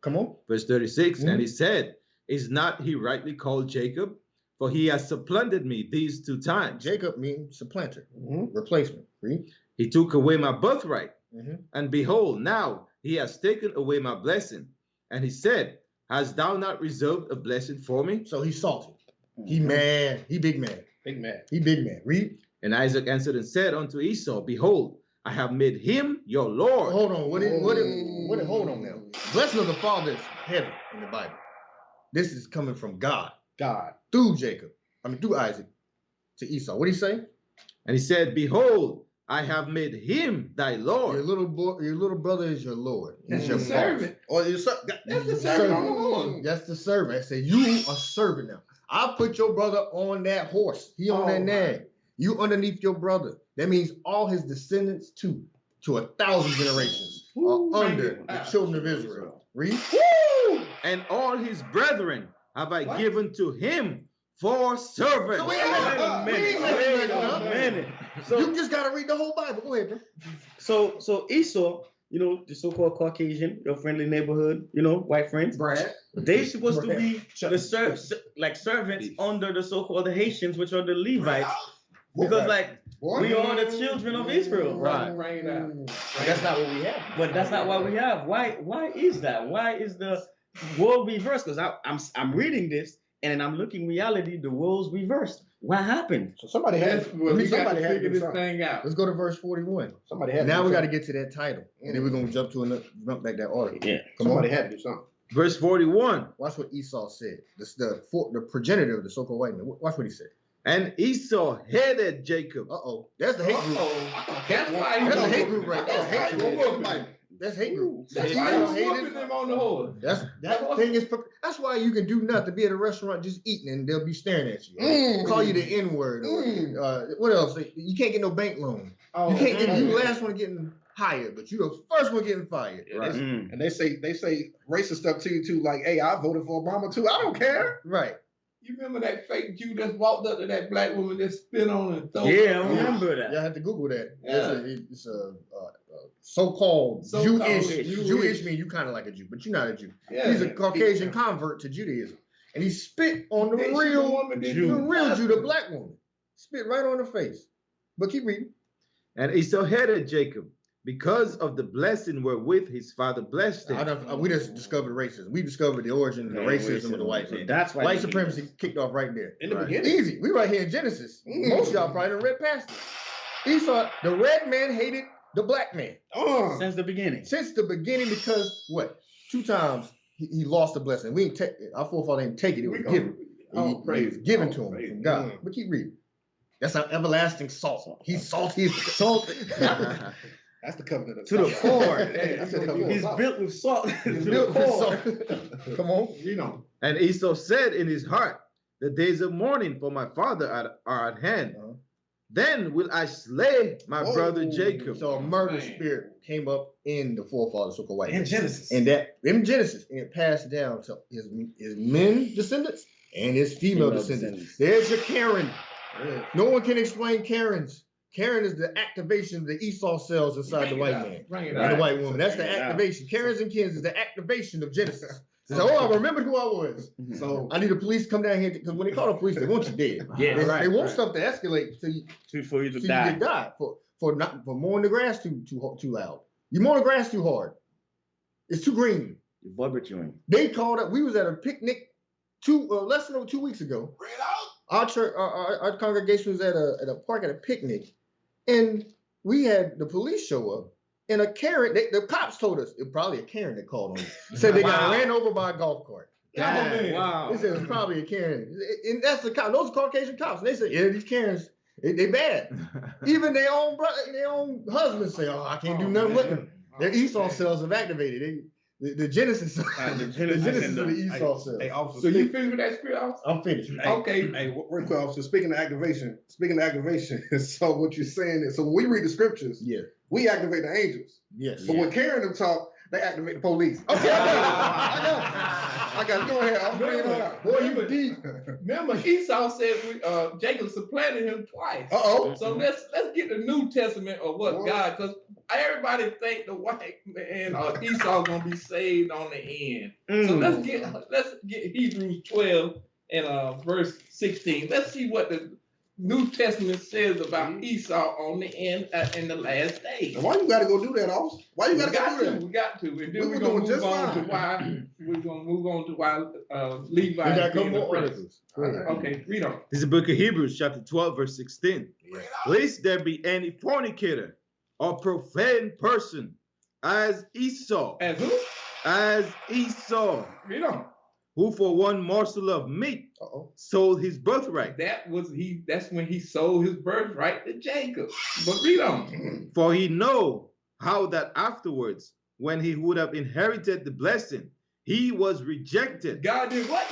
Speaker 1: Come on.
Speaker 3: Verse 36,
Speaker 1: Mhm.
Speaker 3: And he said, Is not he rightly called Jacob? For he has supplanted me these 2 times.
Speaker 1: Jacob means supplanter, replacement. Read.
Speaker 3: He took away my birthright,
Speaker 1: Mhm.
Speaker 3: and behold, now he has taken away my blessing. And he said, Hast thou not reserved a blessing for me?
Speaker 1: So he's salty. He mad. He big mad.
Speaker 5: Big man.
Speaker 1: He big mad. Read.
Speaker 3: And Isaac answered and said unto Esau, Behold, I have made him your Lord.
Speaker 1: Hold on. Hold on now. Blessing of the Father is heavy in the Bible. This is coming from God through through Isaac to Esau. What did he say?
Speaker 3: And he said, Behold, I have made him thy Lord.
Speaker 1: Your little brother is your Lord. He's
Speaker 2: That's
Speaker 1: your
Speaker 2: the
Speaker 1: boss.
Speaker 2: servant.
Speaker 1: Or
Speaker 2: That's the servant on the horse.
Speaker 1: That's the servant. I said, you a servant now. I put your brother on that horse. He on that nag. You underneath your brother. That means all his descendants to 1,000 generations are under the children of Israel. Read.
Speaker 3: And all his brethren have I given to him for servants.
Speaker 1: So wait a minute.
Speaker 4: So
Speaker 1: You just gotta read the whole Bible. Go ahead, bro.
Speaker 4: so Esau, the so-called Caucasian, your friendly neighborhood, white friends,
Speaker 2: Brad.
Speaker 4: they supposed to be the servants under the so-called Haitians, which are the Levites, because we are the children of Israel.
Speaker 2: Right out.
Speaker 1: That's not what we have.
Speaker 4: But that's not what we have. Why is that? Why is the world reversed? Because I'm reading this and I'm looking reality, the world's reversed. What happened?
Speaker 5: So somebody
Speaker 2: That's
Speaker 5: had.
Speaker 2: what we got
Speaker 5: Somebody
Speaker 2: to
Speaker 5: had
Speaker 2: figure
Speaker 5: to do
Speaker 2: this
Speaker 5: something.
Speaker 2: thing out.
Speaker 1: Let's go to verse 41.
Speaker 5: Somebody had.
Speaker 1: Now
Speaker 5: to
Speaker 1: we
Speaker 5: do
Speaker 1: got to
Speaker 5: something.
Speaker 1: get to that title, and then we're gonna jump back that order.
Speaker 4: Yeah.
Speaker 1: Come
Speaker 5: Somebody
Speaker 1: on.
Speaker 5: had to do something.
Speaker 3: Verse 41.
Speaker 1: Watch what Esau said. The progenitor of the so-called white man. Watch what he said.
Speaker 3: And Esau hated Jacob.
Speaker 1: That's the hate group.
Speaker 2: That's why he
Speaker 1: That's a
Speaker 2: was
Speaker 1: hate group right there.
Speaker 2: That's why he was whooping him.
Speaker 1: That's hate group.
Speaker 2: That's
Speaker 1: Esau
Speaker 2: why he was
Speaker 1: hated-
Speaker 2: whooping him on the horse.
Speaker 1: That thing is. That's why you can do nothing. Be at a restaurant just eating, and they'll be staring at you. Call you the N-word. Or, what else? You can't get no bank loan. You can't get. You the last one getting hired, but you the first one getting fired.
Speaker 5: Yeah, and they say racist stuff to you too. Like, hey, I voted for Obama too. I don't care.
Speaker 1: Right.
Speaker 2: You remember that fake Jew that walked up to that black woman that spit on her throat?
Speaker 4: Yeah, I remember that.
Speaker 1: Y'all have to Google that.
Speaker 2: Yeah.
Speaker 1: It's a so-called Jewish.
Speaker 2: Jewish.
Speaker 1: Jewish mean you kind of like a Jew, but you're not a Jew.
Speaker 2: Yeah.
Speaker 1: He's a Caucasian convert to Judaism, and he spit on the
Speaker 2: And she
Speaker 1: real
Speaker 2: the woman that
Speaker 1: Jew,
Speaker 2: you
Speaker 1: the real
Speaker 2: left.
Speaker 1: Jew, the black woman. Spit right on her face. But keep reading.
Speaker 3: And Esau hated Jacob because of the blessing wherewith his father blessed him.
Speaker 1: We just discovered racism. We discovered the origin of the racism of the white man.
Speaker 4: That's why
Speaker 1: White supremacy kicked off right there.
Speaker 5: In the
Speaker 3: Right.
Speaker 5: beginning.
Speaker 1: Easy. We right here in Genesis. Most of y'all probably done read past it. Esau, the red man hated the black man
Speaker 4: since the beginning.
Speaker 1: since the beginning because what? 2 times he lost the blessing. We ain't take it. Our forefather didn't take it. It was given. It was given to him from God. But keep reading. That's our everlasting salt. He's salty.
Speaker 5: That's the covenant of
Speaker 4: To the
Speaker 5: salt.
Speaker 4: core.
Speaker 5: That's the covenant of
Speaker 4: He's
Speaker 5: salt.
Speaker 4: built with salt.
Speaker 1: He's
Speaker 4: to
Speaker 1: built
Speaker 4: the
Speaker 1: with
Speaker 4: core.
Speaker 1: salt. Come on.
Speaker 3: And Esau said in his heart, The days of mourning for my father are at hand. Then will I slay my brother Jacob.
Speaker 1: So a murder spirit came up in the forefathers, so-called white
Speaker 4: In
Speaker 1: man.
Speaker 4: Genesis.
Speaker 1: And that in Genesis, and it passed down to his men descendants and his female descendants. There's your Karen. No one can explain Karens. Karen is the activation of the Esau cells inside the white man
Speaker 2: Bring it
Speaker 1: and the
Speaker 2: out.
Speaker 1: white woman. That's the activation. Karens and Kens is the activation of Genesis. So, I remembered who I was. So I need the police to come down here because when they call the police, they want you dead.
Speaker 4: Yeah,
Speaker 1: they want stuff to escalate till you,
Speaker 4: For you to
Speaker 1: till
Speaker 4: die.
Speaker 1: you get died for mowing the grass too loud. You mow the grass too hard. It's too green.
Speaker 4: You're barbecuing.
Speaker 1: They called up. We was at a picnic less than 2 weeks ago. Our church, our congregation was at a park at a picnic, and we had the police show up. And a Karen, the cops told us, it was probably a Karen that called on them. Said they got ran over by a golf cart.
Speaker 2: Wow.
Speaker 4: Wow.
Speaker 1: They said it was probably a Karen. And that's the cop. Those are Caucasian cops. And they said, yeah, these Karens, They bad. Even their own brother, their own husbands say, "Oh, I can't do nothing with them." Their Esau cells have activated. The Genesis, the Genesis of the Esau cells.
Speaker 5: Hey, officer,
Speaker 2: So you finished with that script, officer?
Speaker 1: I'm finished.
Speaker 2: Okay.
Speaker 5: Hey, real quick, officer. Speaking of activation. So what you're saying is, so when we read the scriptures,
Speaker 1: Yeah.
Speaker 5: we activate the angels.
Speaker 1: Yes.
Speaker 5: But when Karen and them talk, they activate the police. Okay, I got it. Go ahead. I'm bringing it up.
Speaker 1: Boy, you deep.
Speaker 2: Remember, Esau said Jacob supplanted him twice.
Speaker 5: Uh-oh.
Speaker 2: So let's get the New Testament of what
Speaker 5: Boy.
Speaker 2: God, because everybody think the white man Esau gonna be saved on the end. So let's get Hebrews 12 and verse 16. Let's see what the New Testament says about Esau on the end in the last days.
Speaker 5: Now, why you got to go do that, officer? Why you got to go do that?
Speaker 2: We got to. And then
Speaker 5: We
Speaker 2: we're
Speaker 5: were
Speaker 2: gonna
Speaker 5: doing
Speaker 2: move
Speaker 5: just
Speaker 2: on to
Speaker 5: fine.
Speaker 2: why Levi.
Speaker 1: We got a couple
Speaker 2: being the
Speaker 1: more
Speaker 2: prince.
Speaker 1: articles. Go ahead.
Speaker 2: Okay, read on.
Speaker 3: This is the book of Hebrews, chapter 12, verse 16. Lest there be any fornicator or profane person as Esau,
Speaker 2: As who?
Speaker 3: as Esau,
Speaker 2: Read on.
Speaker 3: who for one morsel of meat
Speaker 5: Uh-oh.
Speaker 3: sold his birthright.
Speaker 2: That's when he sold his birthright to Jacob. But read on.
Speaker 3: For he know how that afterwards, when he would have inherited the blessing, he was rejected.
Speaker 2: God did what?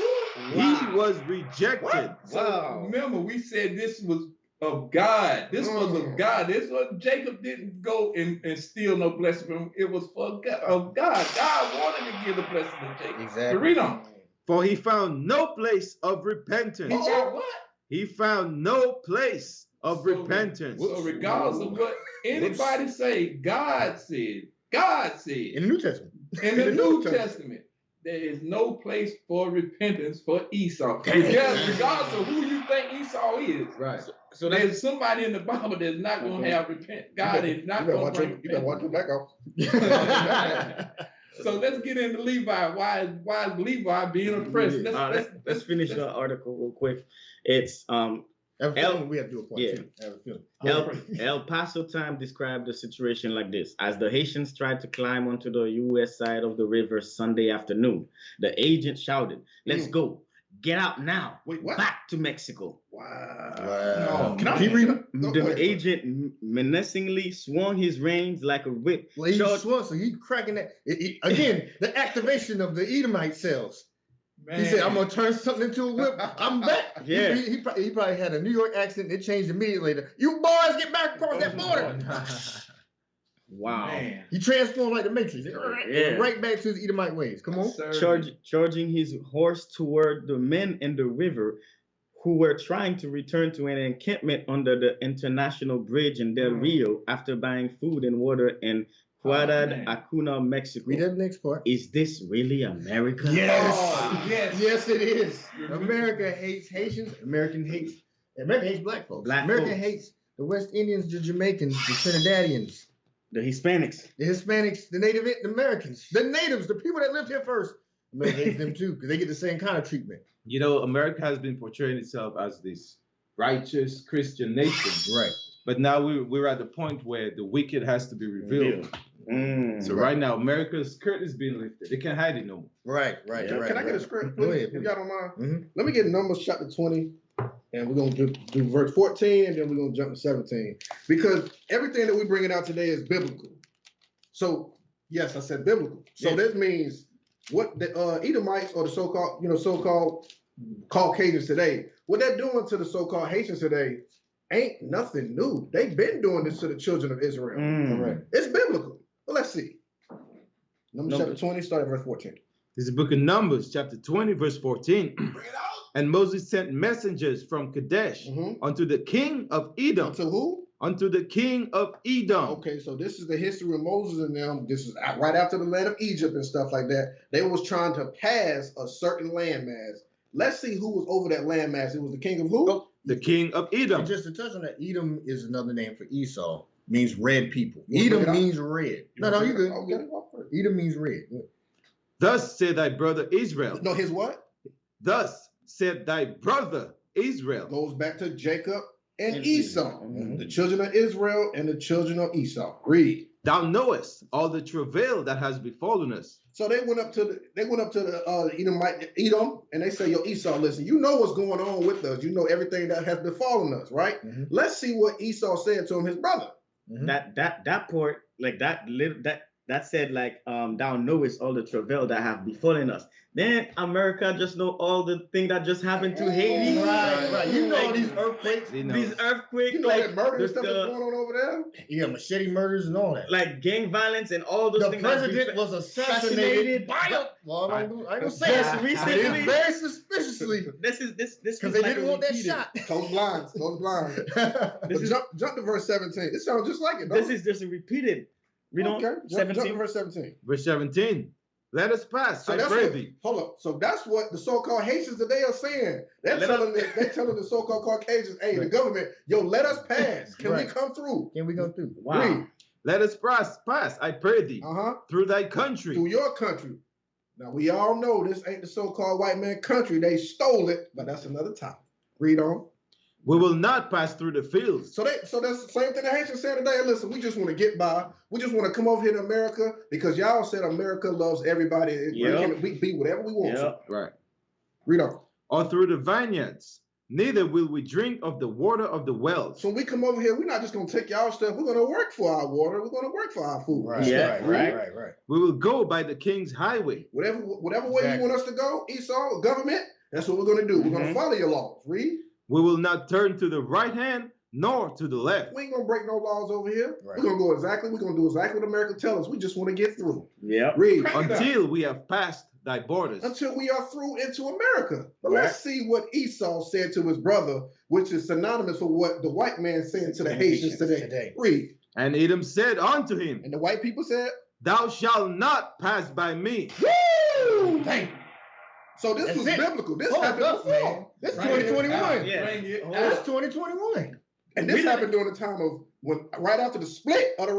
Speaker 3: He was rejected.
Speaker 2: So remember, we said this was of God. This was of God. This was Jacob didn't go and steal no blessing from him. It was for God, of God. God wanted to give the blessing to Jacob.
Speaker 1: Exactly.
Speaker 2: But read on.
Speaker 3: For he found no place of repentance.
Speaker 2: He got what?
Speaker 3: He found no place of
Speaker 2: So-
Speaker 3: repentance.
Speaker 2: So regardless of what anybody say, God said. God said.
Speaker 1: In the New Testament.
Speaker 2: In the New Testament, there is no place for repentance for Esau. Regardless of who you think Esau is.
Speaker 1: Right.
Speaker 2: So there's somebody in the Bible that's not going to have repent. God is not going to bring
Speaker 5: You better watch your back off.
Speaker 2: So let's get into Levi. Why is Levi being oppressed?
Speaker 4: Let's finish the article real quick. It's
Speaker 1: We have to do a part two. I have a feeling.
Speaker 4: El Paso Time described the situation like this. As the Haitians tried to climb onto the U.S. side of the river Sunday afternoon, the agent shouted, "Let's go. Get out now.
Speaker 5: Wait, what?
Speaker 4: Back to Mexico."
Speaker 5: Wow.
Speaker 1: Wow.
Speaker 2: No,
Speaker 1: Keep reading.
Speaker 4: The agent menacingly swung his reins like a whip.
Speaker 1: Well, he
Speaker 4: Charged-
Speaker 1: swung, so he cracking that. Again, the activation of the Edomite cells.
Speaker 2: Man.
Speaker 1: He said, "I'm gonna turn something into a whip. I'm back."
Speaker 4: Yeah.
Speaker 1: He probably had a New York accent. It changed immediately. You boys get back across that border.
Speaker 4: Wow.
Speaker 2: Man.
Speaker 1: He transformed like the Matrix.
Speaker 4: Yeah.
Speaker 1: Right back to his Edomite ways. Come on.
Speaker 4: Charging his horse toward the men in the river who were trying to return to an encampment under the international bridge in Del Rio after buying food and water in Ciudad Acuna, Mexico.
Speaker 1: Read that next part.
Speaker 4: Is this really America?
Speaker 1: Yes.
Speaker 2: Oh, yes.
Speaker 1: Yes, it is. America hates Haitians. America hates black folks.
Speaker 4: Black
Speaker 1: America
Speaker 4: folks.
Speaker 1: hates the West Indians, the Jamaicans, the Trinidadians,
Speaker 4: The Hispanics.
Speaker 1: the Hispanics, the Native Americans, the natives, the people that lived here first. America hates them too because they get the same kind of treatment.
Speaker 3: You know, America has been portraying itself as this righteous Christian nation.
Speaker 1: Right.
Speaker 3: But now we're at the point where the wicked has to be revealed. So right now, America's curtain is being lifted. They can't hide it no more.
Speaker 1: Right.
Speaker 5: Can I get a script,
Speaker 1: Go
Speaker 5: please?
Speaker 1: ahead,
Speaker 5: If y'all don't mind.
Speaker 1: Mhm.
Speaker 5: Let me get Numbers chapter 20, and we're going to do verse 14, and then we're going to jump to 17. Because everything that we're bringing out today is biblical. So, yes, I said biblical. So
Speaker 4: Yes.
Speaker 5: this means what the Edomites or the so-called Caucasians today, what they're doing to the so-called Haitians today ain't nothing new. They've been doing this to the children of Israel.
Speaker 1: Correct.
Speaker 5: It's biblical. But let's see. Numbers chapter
Speaker 4: Numbers.
Speaker 5: 20, start at verse 14.
Speaker 3: This is the book of Numbers, chapter 20, verse 14. And Moses sent messengers from Kadesh unto the king of Edom.
Speaker 5: Unto who?
Speaker 3: Unto the king of Edom.
Speaker 5: Okay, so this is the history of Moses and them. This is right after the land of Egypt and stuff like that. They was trying to pass a certain landmass. Let's see who was over that landmass. It was the king of who?
Speaker 1: Oh,
Speaker 3: The king of Edom.
Speaker 1: And just to touch on that, Edom is another name for Esau. Means red people.
Speaker 5: You wanna bring
Speaker 1: Edom
Speaker 5: it out?
Speaker 1: means red. No, you good.
Speaker 5: Okay, walk first.
Speaker 1: Edom means red.
Speaker 3: Thus said thy brother Israel.
Speaker 5: No, his what?
Speaker 3: Thus said thy brother Israel.
Speaker 5: Goes back to Jacob and
Speaker 4: And
Speaker 5: Esau.
Speaker 4: Mhm.
Speaker 5: The children of Israel and the children of Esau. Read.
Speaker 3: Thou knowest all the travail that has befallen us
Speaker 5: So they went up to the Edom, and they say, "Yo, Esau, listen, you know what's going on with us. You know everything that has befallen us, right? Let's see what Esau said to him, his brother."
Speaker 4: That part, like that said, like, thou knowest all the travail that have befallen us. Then America just know all the thing that just happened to Haiti.
Speaker 1: Right. You know
Speaker 4: Like,
Speaker 1: these earthquakes.
Speaker 4: These earthquakes,
Speaker 5: You know
Speaker 4: like
Speaker 5: that murder and
Speaker 4: the-
Speaker 5: stuff that's going on over there.
Speaker 1: Yeah, machete murders and all that.
Speaker 4: like gang violence and all those
Speaker 1: The
Speaker 4: things.
Speaker 1: president was assassinated by
Speaker 4: Well,
Speaker 1: I ain't gonna say
Speaker 4: Just
Speaker 1: it.
Speaker 4: recently.
Speaker 1: But it's very suspiciously
Speaker 4: This
Speaker 1: because
Speaker 4: was
Speaker 1: they
Speaker 4: like
Speaker 1: didn't
Speaker 4: a
Speaker 1: want that
Speaker 4: repeated-
Speaker 1: shot.
Speaker 5: Close blinds. But jump to verse 17. It sounds just like it.
Speaker 4: This is just a repeated. Read on.
Speaker 5: Okay. Jump to verse 17.
Speaker 3: Verse 17. Let us pass.
Speaker 5: So
Speaker 3: I
Speaker 5: that's
Speaker 3: pray
Speaker 5: what,
Speaker 3: thee.
Speaker 5: hold up. So that's what the so-called Haitians today are saying. They're
Speaker 4: Let
Speaker 5: telling the so-called Caucasians, hey, the government, yo, let us pass. Can we
Speaker 1: Right.
Speaker 5: come through?
Speaker 1: Can we go through?
Speaker 4: Wow.
Speaker 5: Read.
Speaker 3: Let us pass. I pray thee. Through thy country.
Speaker 5: Through your country. Now we all know this ain't the so-called white man country. They stole it, but that's another topic. Read on.
Speaker 3: We will not pass through the fields.
Speaker 5: So that's the same thing the Haitians said today. Listen, we just want to get by. We just want to come over here to America because y'all said America loves everybody.
Speaker 4: Yep.
Speaker 5: We be whatever we want.
Speaker 4: Yep.
Speaker 3: Right.
Speaker 5: Read on.
Speaker 3: Or through the vineyards. Neither will we drink of the water of the wells.
Speaker 5: So when we come over here, we're not just gonna take y'all stuff. We're gonna work for our water. We're gonna work for our food.
Speaker 1: Right.
Speaker 4: Yeah,
Speaker 1: Right.
Speaker 3: We will go by the king's highway.
Speaker 5: Whatever way you
Speaker 1: Exactly.
Speaker 5: want us to go, Esau, government, that's what we're gonna do. We're gonna follow your laws. Read.
Speaker 3: We will not turn to the right hand nor to the left.
Speaker 5: We ain't gonna break no laws over here.
Speaker 1: Right.
Speaker 5: We're gonna do exactly what America tells us. We just want to get through.
Speaker 4: Yep.
Speaker 5: Read.
Speaker 3: Until we have passed thy borders.
Speaker 5: Until we are through into America. But
Speaker 4: Right.
Speaker 5: let's see what Esau said to his brother, which is synonymous with what the white man said to the Haitians today. Read.
Speaker 3: And Edom said unto him,
Speaker 5: And the white people said,
Speaker 3: Thou shalt not pass by me.
Speaker 5: woo! Dang. So this
Speaker 1: That's
Speaker 5: was
Speaker 1: it.
Speaker 5: biblical. This
Speaker 1: Hold
Speaker 5: happened
Speaker 1: up,
Speaker 5: before.
Speaker 1: man. This
Speaker 2: Bring it
Speaker 1: 2021.
Speaker 2: out.
Speaker 4: Yeah.
Speaker 2: Bring it
Speaker 1: That's
Speaker 2: out.
Speaker 1: 2021.
Speaker 5: And this happened during the time of right after the split of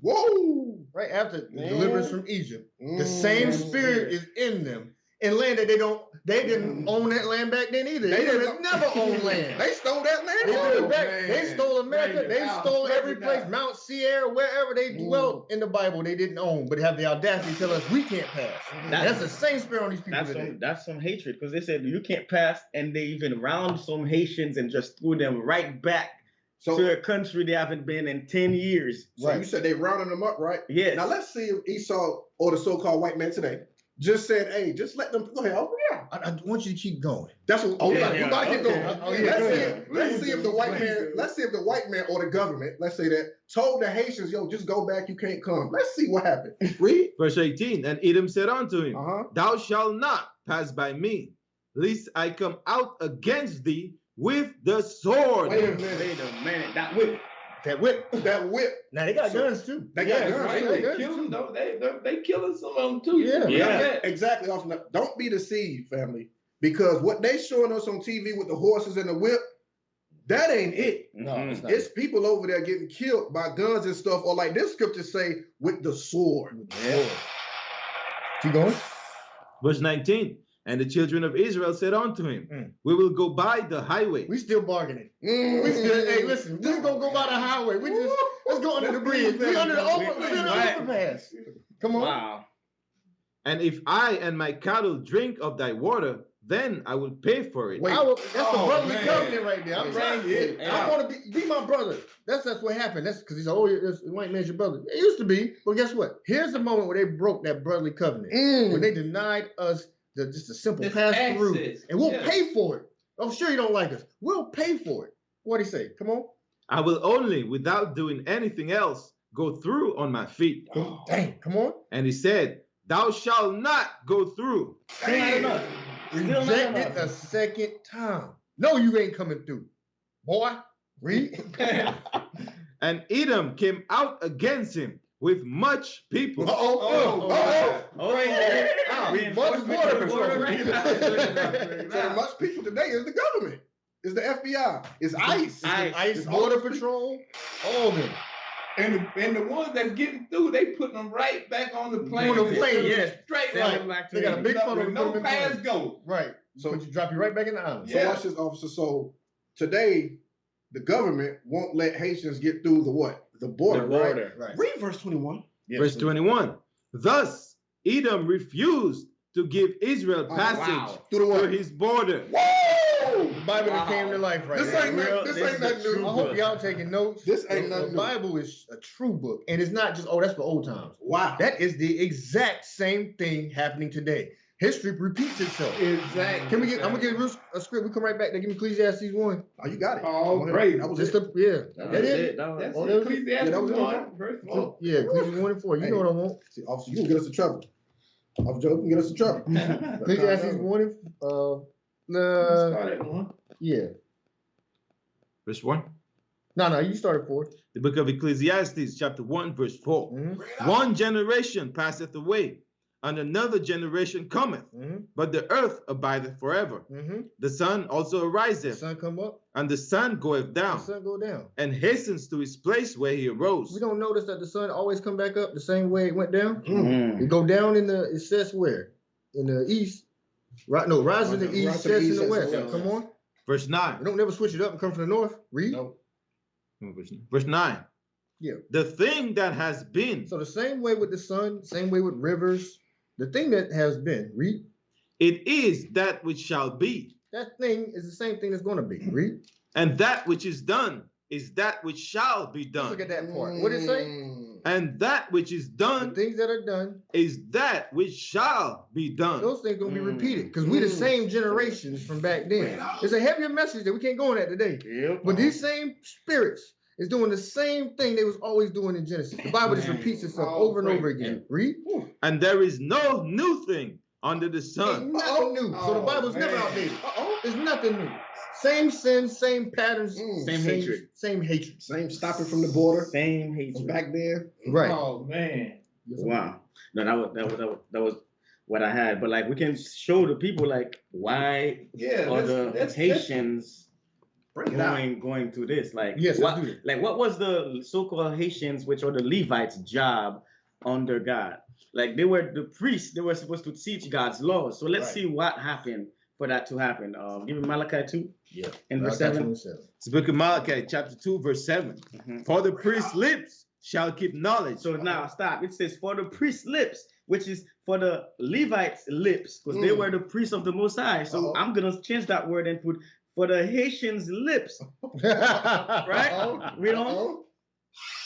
Speaker 5: whoa.
Speaker 1: Right after the
Speaker 5: Man.
Speaker 1: deliverance from Egypt. The same spirit is in them. In land that they didn't own that land back then either. They didn't never own land.
Speaker 5: They stole that land.
Speaker 1: They,
Speaker 2: Oh,
Speaker 1: took it back.
Speaker 2: man.
Speaker 1: They stole America.
Speaker 2: Bring it
Speaker 1: They
Speaker 2: out.
Speaker 1: stole
Speaker 2: Bring
Speaker 1: every
Speaker 2: it
Speaker 1: place,
Speaker 2: out.
Speaker 1: Mount Sierra, wherever they dwelt in the Bible, they didn't own, but have the audacity to tell us we can't pass. That's the same spirit on these people today.
Speaker 4: That's some hatred because they said you can't pass, and they even round some Haitians and just threw them right back
Speaker 5: So,
Speaker 4: to a country they haven't been in 10 years.
Speaker 5: so you said they rounded them up, right?
Speaker 4: Yes.
Speaker 5: Now let's see if Esau or the so-called white man today just said, hey, just let them go ahead. Oh, yeah.
Speaker 1: I want you to keep going.
Speaker 5: That's what we
Speaker 4: Yeah,
Speaker 5: gotta keep
Speaker 4: okay.
Speaker 5: going.
Speaker 1: Oh, yeah,
Speaker 5: Let's see if the white man, let's see if the white man or the government, let's say that, told the Haitians, yo, just go back, you can't come. Let's see what happened. Read.
Speaker 3: Verse 18. And Edom said unto him,
Speaker 5: Uh-huh.
Speaker 3: Thou shalt not pass by me, lest I come out against thee with the sword.
Speaker 5: Wait a minute.
Speaker 4: Wait a minute. That whip.
Speaker 1: That whip.
Speaker 5: That whip.
Speaker 1: Now they got
Speaker 5: So-
Speaker 1: guns too.
Speaker 5: They got
Speaker 2: Yeah,
Speaker 5: guns.
Speaker 2: right.
Speaker 5: too.
Speaker 2: They
Speaker 1: guns
Speaker 2: killing
Speaker 1: too.
Speaker 2: them. They killing some of them too.
Speaker 1: Yeah.
Speaker 4: Yeah.
Speaker 5: Exactly. Austin. Don't be deceived, family, because what they showing us on TV with the horses and the whip, that ain't it.
Speaker 1: No, it's not.
Speaker 5: It's people over there getting killed by guns and stuff, or like this scripture say, with the sword.
Speaker 1: Yeah. Keep going.
Speaker 3: Verse 19. And the children of Israel said unto him, We will go by the highway.
Speaker 1: We still bargaining.
Speaker 5: Mm.
Speaker 1: We still, hey, listen, we just gonna go by the highway. Let's go under the bridge. We under the overpass. Come on.
Speaker 4: Wow.
Speaker 3: And if I and my cattle drink of thy water, then I will pay for it.
Speaker 5: Wait.
Speaker 1: That's the
Speaker 2: Oh,
Speaker 1: brotherly
Speaker 2: man.
Speaker 1: covenant right there. I'm trying.
Speaker 2: Bring it
Speaker 1: I
Speaker 2: out.
Speaker 1: want to be my brother. That's what happened. That's because he's like, oh, this white man's your brother. It used to be, but guess what? Here's the moment where they broke that brotherly covenant. When they denied us just a simple
Speaker 2: This
Speaker 1: pass through,
Speaker 2: access.
Speaker 1: and we'll
Speaker 2: Yeah.
Speaker 1: pay for it. I'm sure you don't like us. We'll pay for it. What'd he say? Come on.
Speaker 3: I will only, without doing anything else, go through on my feet.
Speaker 2: Oh.
Speaker 1: Dang, come on.
Speaker 3: And he said, Thou shalt not go through.
Speaker 4: Still not
Speaker 1: Reject it
Speaker 4: enough.
Speaker 1: a second time. No, you ain't coming through. Boy, read.
Speaker 3: And Edom came out against him with much people.
Speaker 5: So much people today is the government, is the FBI, is ICE,
Speaker 1: ICE, Border Patrol, all of them.
Speaker 2: And the ones that's getting through, they put them right back on the plane.
Speaker 1: On the plane, yes.
Speaker 2: Straight
Speaker 1: Right.
Speaker 2: up.
Speaker 4: Back to
Speaker 1: They got a
Speaker 4: me.
Speaker 1: big funnel to
Speaker 2: With
Speaker 1: put
Speaker 2: no
Speaker 1: them in
Speaker 2: pass
Speaker 1: plane.
Speaker 2: go.
Speaker 1: Right. So you drop you right back in the island.
Speaker 5: So
Speaker 2: Yeah.
Speaker 5: watch this, officer. So today, the government won't let Haitians get through the what? The border,
Speaker 4: The border.
Speaker 5: right?
Speaker 1: Right.
Speaker 5: Read verse 21.
Speaker 1: Yes,
Speaker 3: Verse
Speaker 1: sir.
Speaker 3: 21. Thus Edom refused to give Israel passage
Speaker 5: Through the
Speaker 3: to
Speaker 5: water.
Speaker 3: his border.
Speaker 5: Woo!
Speaker 1: The Bible that came to life right
Speaker 5: This
Speaker 1: now.
Speaker 5: ain't nothing new.
Speaker 1: I hope y'all taking notes.
Speaker 5: This ain't
Speaker 1: The
Speaker 5: nothing new.
Speaker 1: Bible is a true book, and it's not just that's for old times.
Speaker 5: Wow.
Speaker 1: That is the exact same thing happening today. History repeats itself.
Speaker 2: Exactly.
Speaker 1: Can we get? I'm gonna give a script. We come right back. They give me Ecclesiastes 1.
Speaker 5: Oh, you got it.
Speaker 2: Oh, great.
Speaker 5: That was
Speaker 1: Just
Speaker 5: it.
Speaker 1: That is.
Speaker 2: That's
Speaker 1: Oh, that was it?
Speaker 2: Ecclesiastes
Speaker 5: that was it.
Speaker 2: 1, verse 4.
Speaker 1: Yeah, Ecclesiastes 1 and 4. You know what I want.
Speaker 5: See, officer, you can get us in trouble. Officer Joe, you can get us in trouble.
Speaker 1: Ecclesiastes 1 and
Speaker 2: Start at 1.
Speaker 1: yeah.
Speaker 3: Verse 1.
Speaker 1: No, you started 4.
Speaker 3: The book of Ecclesiastes, chapter 1, verse 4.
Speaker 1: Mm-hmm.
Speaker 3: One generation passeth away, and another generation cometh,
Speaker 1: Mm-hmm.
Speaker 3: but the earth abideth forever.
Speaker 1: Mm-hmm.
Speaker 3: The sun also
Speaker 1: The
Speaker 3: ariseth,
Speaker 1: sun come up,
Speaker 3: and the sun goeth
Speaker 1: the
Speaker 3: down,
Speaker 1: sun go down.
Speaker 3: and hastens to his place where he arose.
Speaker 1: We don't notice that the sun always come back up the same way it went down.
Speaker 4: Mm.
Speaker 1: It go down it sets where? In the east. Right, no, rise in the east,
Speaker 5: Rise to the
Speaker 1: sets in
Speaker 5: east,
Speaker 1: the
Speaker 5: sets
Speaker 1: west.
Speaker 5: in the
Speaker 1: Come
Speaker 5: west.
Speaker 1: on.
Speaker 3: Verse
Speaker 1: We
Speaker 3: 9.
Speaker 1: don't never switch it up and come from the north. Read.
Speaker 5: No.
Speaker 3: Verse 9.
Speaker 1: Yeah.
Speaker 3: The thing that has been,
Speaker 1: So the same way with the sun, same way with rivers. The thing that has been, read.
Speaker 3: it is that which shall be,
Speaker 1: That thing is the same thing that's going to be. Read.
Speaker 3: and that which is done is that which shall be
Speaker 1: Let's
Speaker 3: done.
Speaker 1: look at that part. What did it say?
Speaker 3: And that which is
Speaker 1: The
Speaker 3: done
Speaker 1: things that are done,
Speaker 3: is that which shall be done.
Speaker 1: those things going to be repeated because we the same generations from back then. It's a heavier message that we can't go on that today.
Speaker 4: Yep.
Speaker 1: But these same spirits is doing the same thing they was always doing in Genesis. The Bible just repeats itself over and over again. Read.
Speaker 3: And there is no new thing under the
Speaker 1: Ain't
Speaker 3: sun.
Speaker 1: nothing new. So the
Speaker 2: Oh,
Speaker 1: Bible's never
Speaker 2: man.
Speaker 1: outdated. There's nothing new. Same sin, same patterns,
Speaker 4: Same hatred.
Speaker 1: Same hatred.
Speaker 5: Same stopping from the border
Speaker 4: Same
Speaker 5: from
Speaker 4: hatred.
Speaker 5: back then.
Speaker 1: Right.
Speaker 2: Oh, man.
Speaker 4: Wow. No, that was what I had. But like, we can show the people like why
Speaker 2: Yeah,
Speaker 4: are the
Speaker 2: that's
Speaker 4: Haitians
Speaker 5: Bring it out.
Speaker 4: going through this? Like,
Speaker 1: Yes, let's
Speaker 4: what,
Speaker 1: do that.
Speaker 4: like what was the so-called Haitians, which are the Levites' job under God? Like they were the priests. They were supposed to teach God's laws. So let's
Speaker 1: Right.
Speaker 4: see what happened for that to happen. Give me Malachi 2
Speaker 1: Yeah.
Speaker 4: and verse 7.
Speaker 3: It's the book of Malachi, chapter 2, verse 7.
Speaker 4: Mhm.
Speaker 3: For the priest's lips shall keep knowledge.
Speaker 4: So now stop. It says for the priest's lips, which is for the Levites' lips, because they were the priests of the Most High. So I'm gonna change that word and put for the Haitians' lips, right? Read on.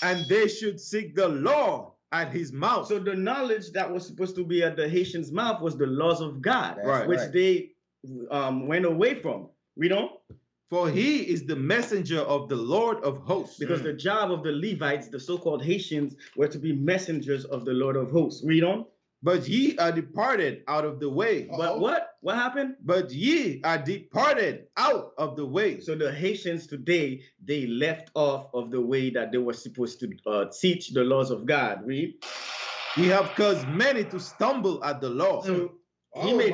Speaker 3: And they should seek the law at his mouth.
Speaker 4: So the knowledge that was supposed to be at the Haitians' mouth was the laws of God,
Speaker 1: That's
Speaker 3: Right.
Speaker 4: which
Speaker 1: right.
Speaker 4: they went away from. Read on.
Speaker 3: For he is the messenger of the Lord of hosts.
Speaker 4: Because the job of the Levites, the so-called Haitians, were to be messengers of the Lord of hosts. Read on.
Speaker 3: But ye are departed out of the way.
Speaker 4: But what? What happened?
Speaker 3: But ye are departed out of the way.
Speaker 4: So the Haitians today, they left off of the way that they were supposed to teach the laws of God. Read.
Speaker 3: Ye have caused many to stumble at the law.
Speaker 4: So he made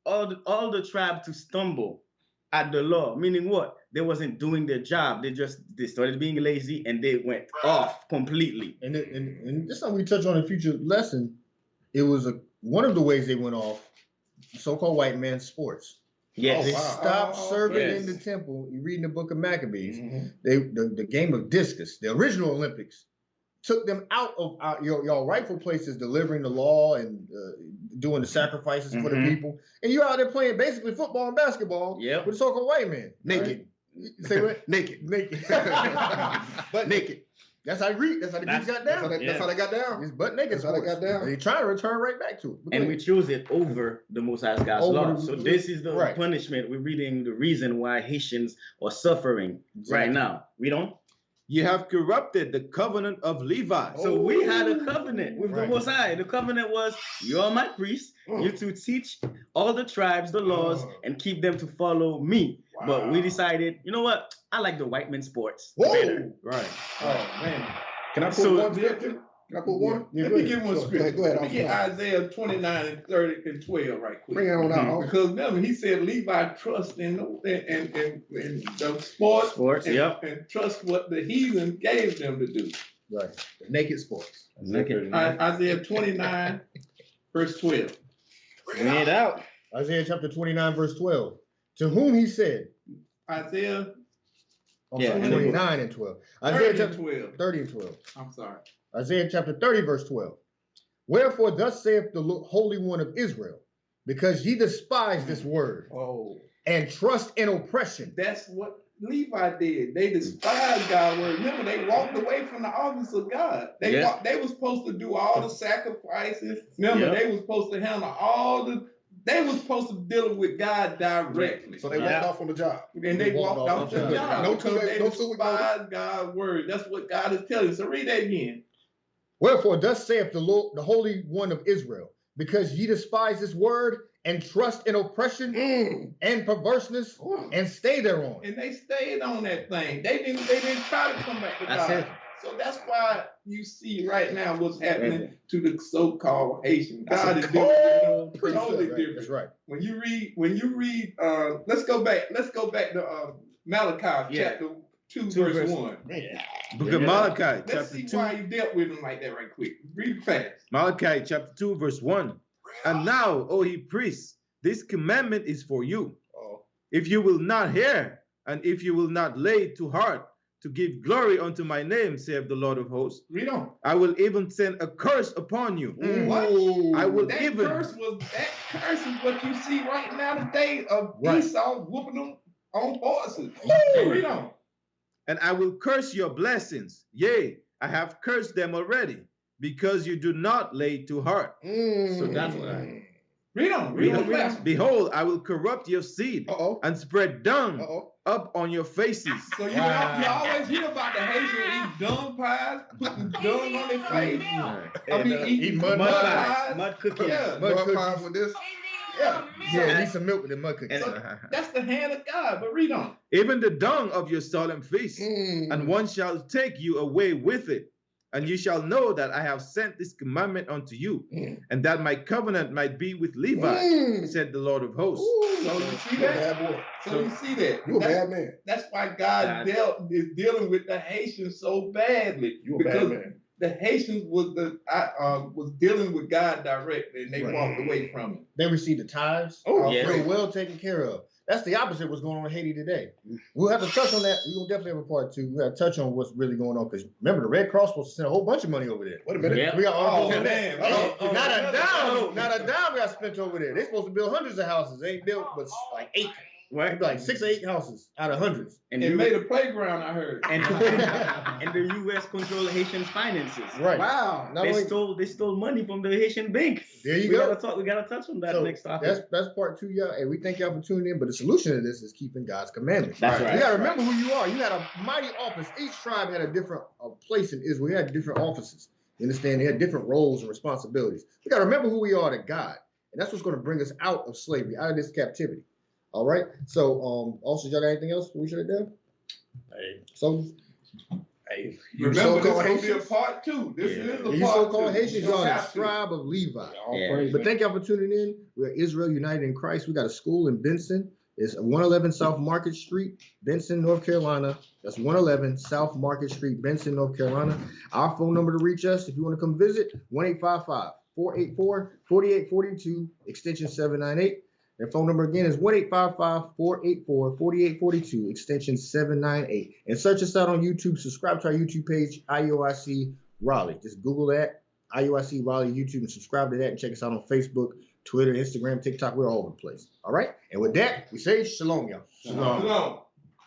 Speaker 4: all the tribe to stumble at the law. Meaning what? They wasn't doing their job. They started being lazy and they went off completely.
Speaker 1: And this is something we touch on in a future lesson. It was one of the ways they went off, so-called white man sports.
Speaker 4: Yes.
Speaker 1: They
Speaker 5: wow.
Speaker 1: stopped serving
Speaker 4: yes.
Speaker 1: in the temple. You read in the book of Maccabees,
Speaker 5: Mhm.
Speaker 1: the game of discus, the original Olympics, took them out of your rightful places, delivering the law and doing the sacrifices for the
Speaker 4: Mhm.
Speaker 1: people. And you out there playing basically football and basketball
Speaker 4: Yep.
Speaker 1: with a so-called white man.
Speaker 5: Naked.
Speaker 1: Say what?
Speaker 5: Naked.
Speaker 1: Naked.
Speaker 5: But naked.
Speaker 1: That's how the Greeks got
Speaker 5: That's
Speaker 1: down.
Speaker 5: that's how they got down.
Speaker 1: It's butt naked.
Speaker 5: That's how they got down.
Speaker 1: They trying to return right back to it.
Speaker 4: And we choose it over the Most High God's
Speaker 1: Over
Speaker 4: law.
Speaker 1: the-
Speaker 4: So this is the
Speaker 1: right.
Speaker 4: punishment. We're reading the reason why Haitians are suffering right
Speaker 1: Exactly.
Speaker 4: now. We don't.
Speaker 3: Ye have corrupted the covenant of Levi.
Speaker 4: So we had a covenant with the
Speaker 1: Right.
Speaker 4: Most High. The covenant was, you are my priest. You to teach all the tribes the laws and keep them to follow me. But we decided, you know what? I like the white man sports better.
Speaker 3: Right.
Speaker 2: Oh, man.
Speaker 5: Can I put
Speaker 4: So-
Speaker 5: one scripture? Can I put one?
Speaker 1: Yeah,
Speaker 2: Let
Speaker 1: go
Speaker 2: me
Speaker 1: ahead.
Speaker 2: give one
Speaker 5: Go
Speaker 2: scripture.
Speaker 5: ahead, go ahead.
Speaker 2: Let me get Isaiah 29 and 30 and 12 right quick.
Speaker 5: Bring it on out.
Speaker 2: Because remember, he said Levi trust in the sports,
Speaker 4: Sports,
Speaker 2: and,
Speaker 4: yep.
Speaker 2: and trust what the heathen gave them to do.
Speaker 1: Right. The naked sports.
Speaker 2: Isaiah 29, verse 12.
Speaker 4: Bring it out.
Speaker 1: Isaiah chapter 29, verse 12. To whom he said,
Speaker 2: Isaiah
Speaker 1: I'm
Speaker 4: Yeah,
Speaker 1: sorry,
Speaker 4: and
Speaker 1: 29 and 12. Isaiah
Speaker 2: 30 and
Speaker 1: chapter
Speaker 2: 12.
Speaker 1: 30 and 12.
Speaker 2: I'm sorry.
Speaker 1: Isaiah chapter 30, verse 12. Wherefore thus saith the Holy One of Israel, because ye despise this word
Speaker 5: Oh.
Speaker 1: and trust in oppression.
Speaker 2: That's what Levi did. They despised God's word. Remember, they walked away from the office of God. They they were supposed to do all the sacrifices. Remember, they were supposed to handle all the. They were supposed to deal with God directly.
Speaker 5: So they walked off on the job.
Speaker 2: And they walked off the job
Speaker 5: No
Speaker 2: because they
Speaker 5: no
Speaker 2: despised God's word. That's what God is telling. So read that again.
Speaker 1: Wherefore thus saith the Lord, the Holy One of Israel, because ye despise this word and trust in oppression and perverseness and stay thereon.
Speaker 2: And they stayed on that thing. They didn't try to come back to God. So that's why you see right now what's happening to the so-called Haitians. God is doing totally different.
Speaker 1: That's right.
Speaker 2: When you read, let's go back to Malachi chapter 2 verse 1.
Speaker 3: Book of Malachi,
Speaker 2: Let's
Speaker 3: chapter
Speaker 2: see
Speaker 3: 2.
Speaker 2: why he dealt with them like that right quick. Read it fast.
Speaker 3: Malachi, chapter 2, verse 1. And now, O ye priests, this commandment is for you. If you will not hear, and if you will not lay to heart to give glory unto my name, saith the Lord of hosts,
Speaker 2: Read on.
Speaker 3: I will even send a curse upon you.
Speaker 2: What?
Speaker 3: I will
Speaker 2: That
Speaker 3: even.
Speaker 2: curse is what you see right now today of Esau whooping them on horses. Read on.
Speaker 3: And I will curse your blessings. Yea, I have cursed them already, because you do not lay to heart.
Speaker 4: So that's why.
Speaker 2: Read on. Read on.
Speaker 3: Behold, I will corrupt your seed and spread dung up on your faces.
Speaker 2: So you always hear about the Haitians eat dung pies, putting dung on their face. I mean, eating mud pies.
Speaker 4: Mud cookies.
Speaker 2: Yeah.
Speaker 5: Mud pies with this.
Speaker 1: Yeah, need some milk with the mud cookies.
Speaker 2: So that's the hand of God. But read on.
Speaker 3: Even the dung of your solemn feast, and one shall take you away with it. And you shall know that I have sent this commandment unto you, and that my covenant might be with Levi, said the Lord of hosts.
Speaker 2: So you see that? So you see that?
Speaker 5: You a bad man.
Speaker 2: That's why God is dealing with the Haitians so badly.
Speaker 5: You a bad man.
Speaker 2: The Haitians was dealing with God directly, and they walked away from it.
Speaker 1: They received the tithes. They were well taken care of. That's the opposite of what's going on in Haiti today. We'll have to touch on that. We're going to definitely have a part 2. We'll have to touch on what's really going on. Because remember, the Red Cross was supposed to send a whole bunch of money over there.
Speaker 5: Wait a minute.
Speaker 4: Yep.
Speaker 1: We got articles on
Speaker 2: man.
Speaker 1: that. Not a dime got spent over there. They're supposed to build hundreds of houses. They ain't built but like 8.
Speaker 4: Right?
Speaker 1: Like 6 or 8 houses out of hundreds.
Speaker 4: And
Speaker 2: they made a playground, I heard.
Speaker 4: And the U.S. controlled Haitians' finances.
Speaker 1: Right.
Speaker 5: Wow.
Speaker 4: They stole money from the Haitian bank.
Speaker 1: There you go.
Speaker 4: We gotta touch on that next topic.
Speaker 1: That's part 2, y'all. And we thank y'all for tuning in. But the solution to this is keeping God's commandments.
Speaker 4: That's right.
Speaker 1: You gotta remember who you are. You had a mighty office. Each tribe had a different place in Israel. You had different offices. You understand? They had different roles and responsibilities. We gotta remember who we are to God. And that's what's going to bring us out of slavery, out of this captivity. All right. So, also, y'all got anything else we should have done? So,
Speaker 2: remember, this will be a part 2. This is a part 2.
Speaker 1: You so-called Haitians, y'all the tribe of Levi.
Speaker 4: Yeah.
Speaker 1: But thank y'all for tuning in. We're Israel United in Christ. We got a school in Benson. It's 111 South Market Street, Benson, North Carolina. That's 111 South Market Street, Benson, North Carolina. Our phone number to reach us, if you want to come visit, 1-855-484-4842, extension 798. Their phone number again is 1-855-484-4842, extension 798. And search us out on YouTube. Subscribe to our YouTube page, IUIC Raleigh. Just Google that, IUIC Raleigh YouTube, and subscribe to that. And check us out on Facebook, Twitter, Instagram, TikTok. We're all over the place. All right? And with that, we say shalom, y'all.
Speaker 2: Shalom.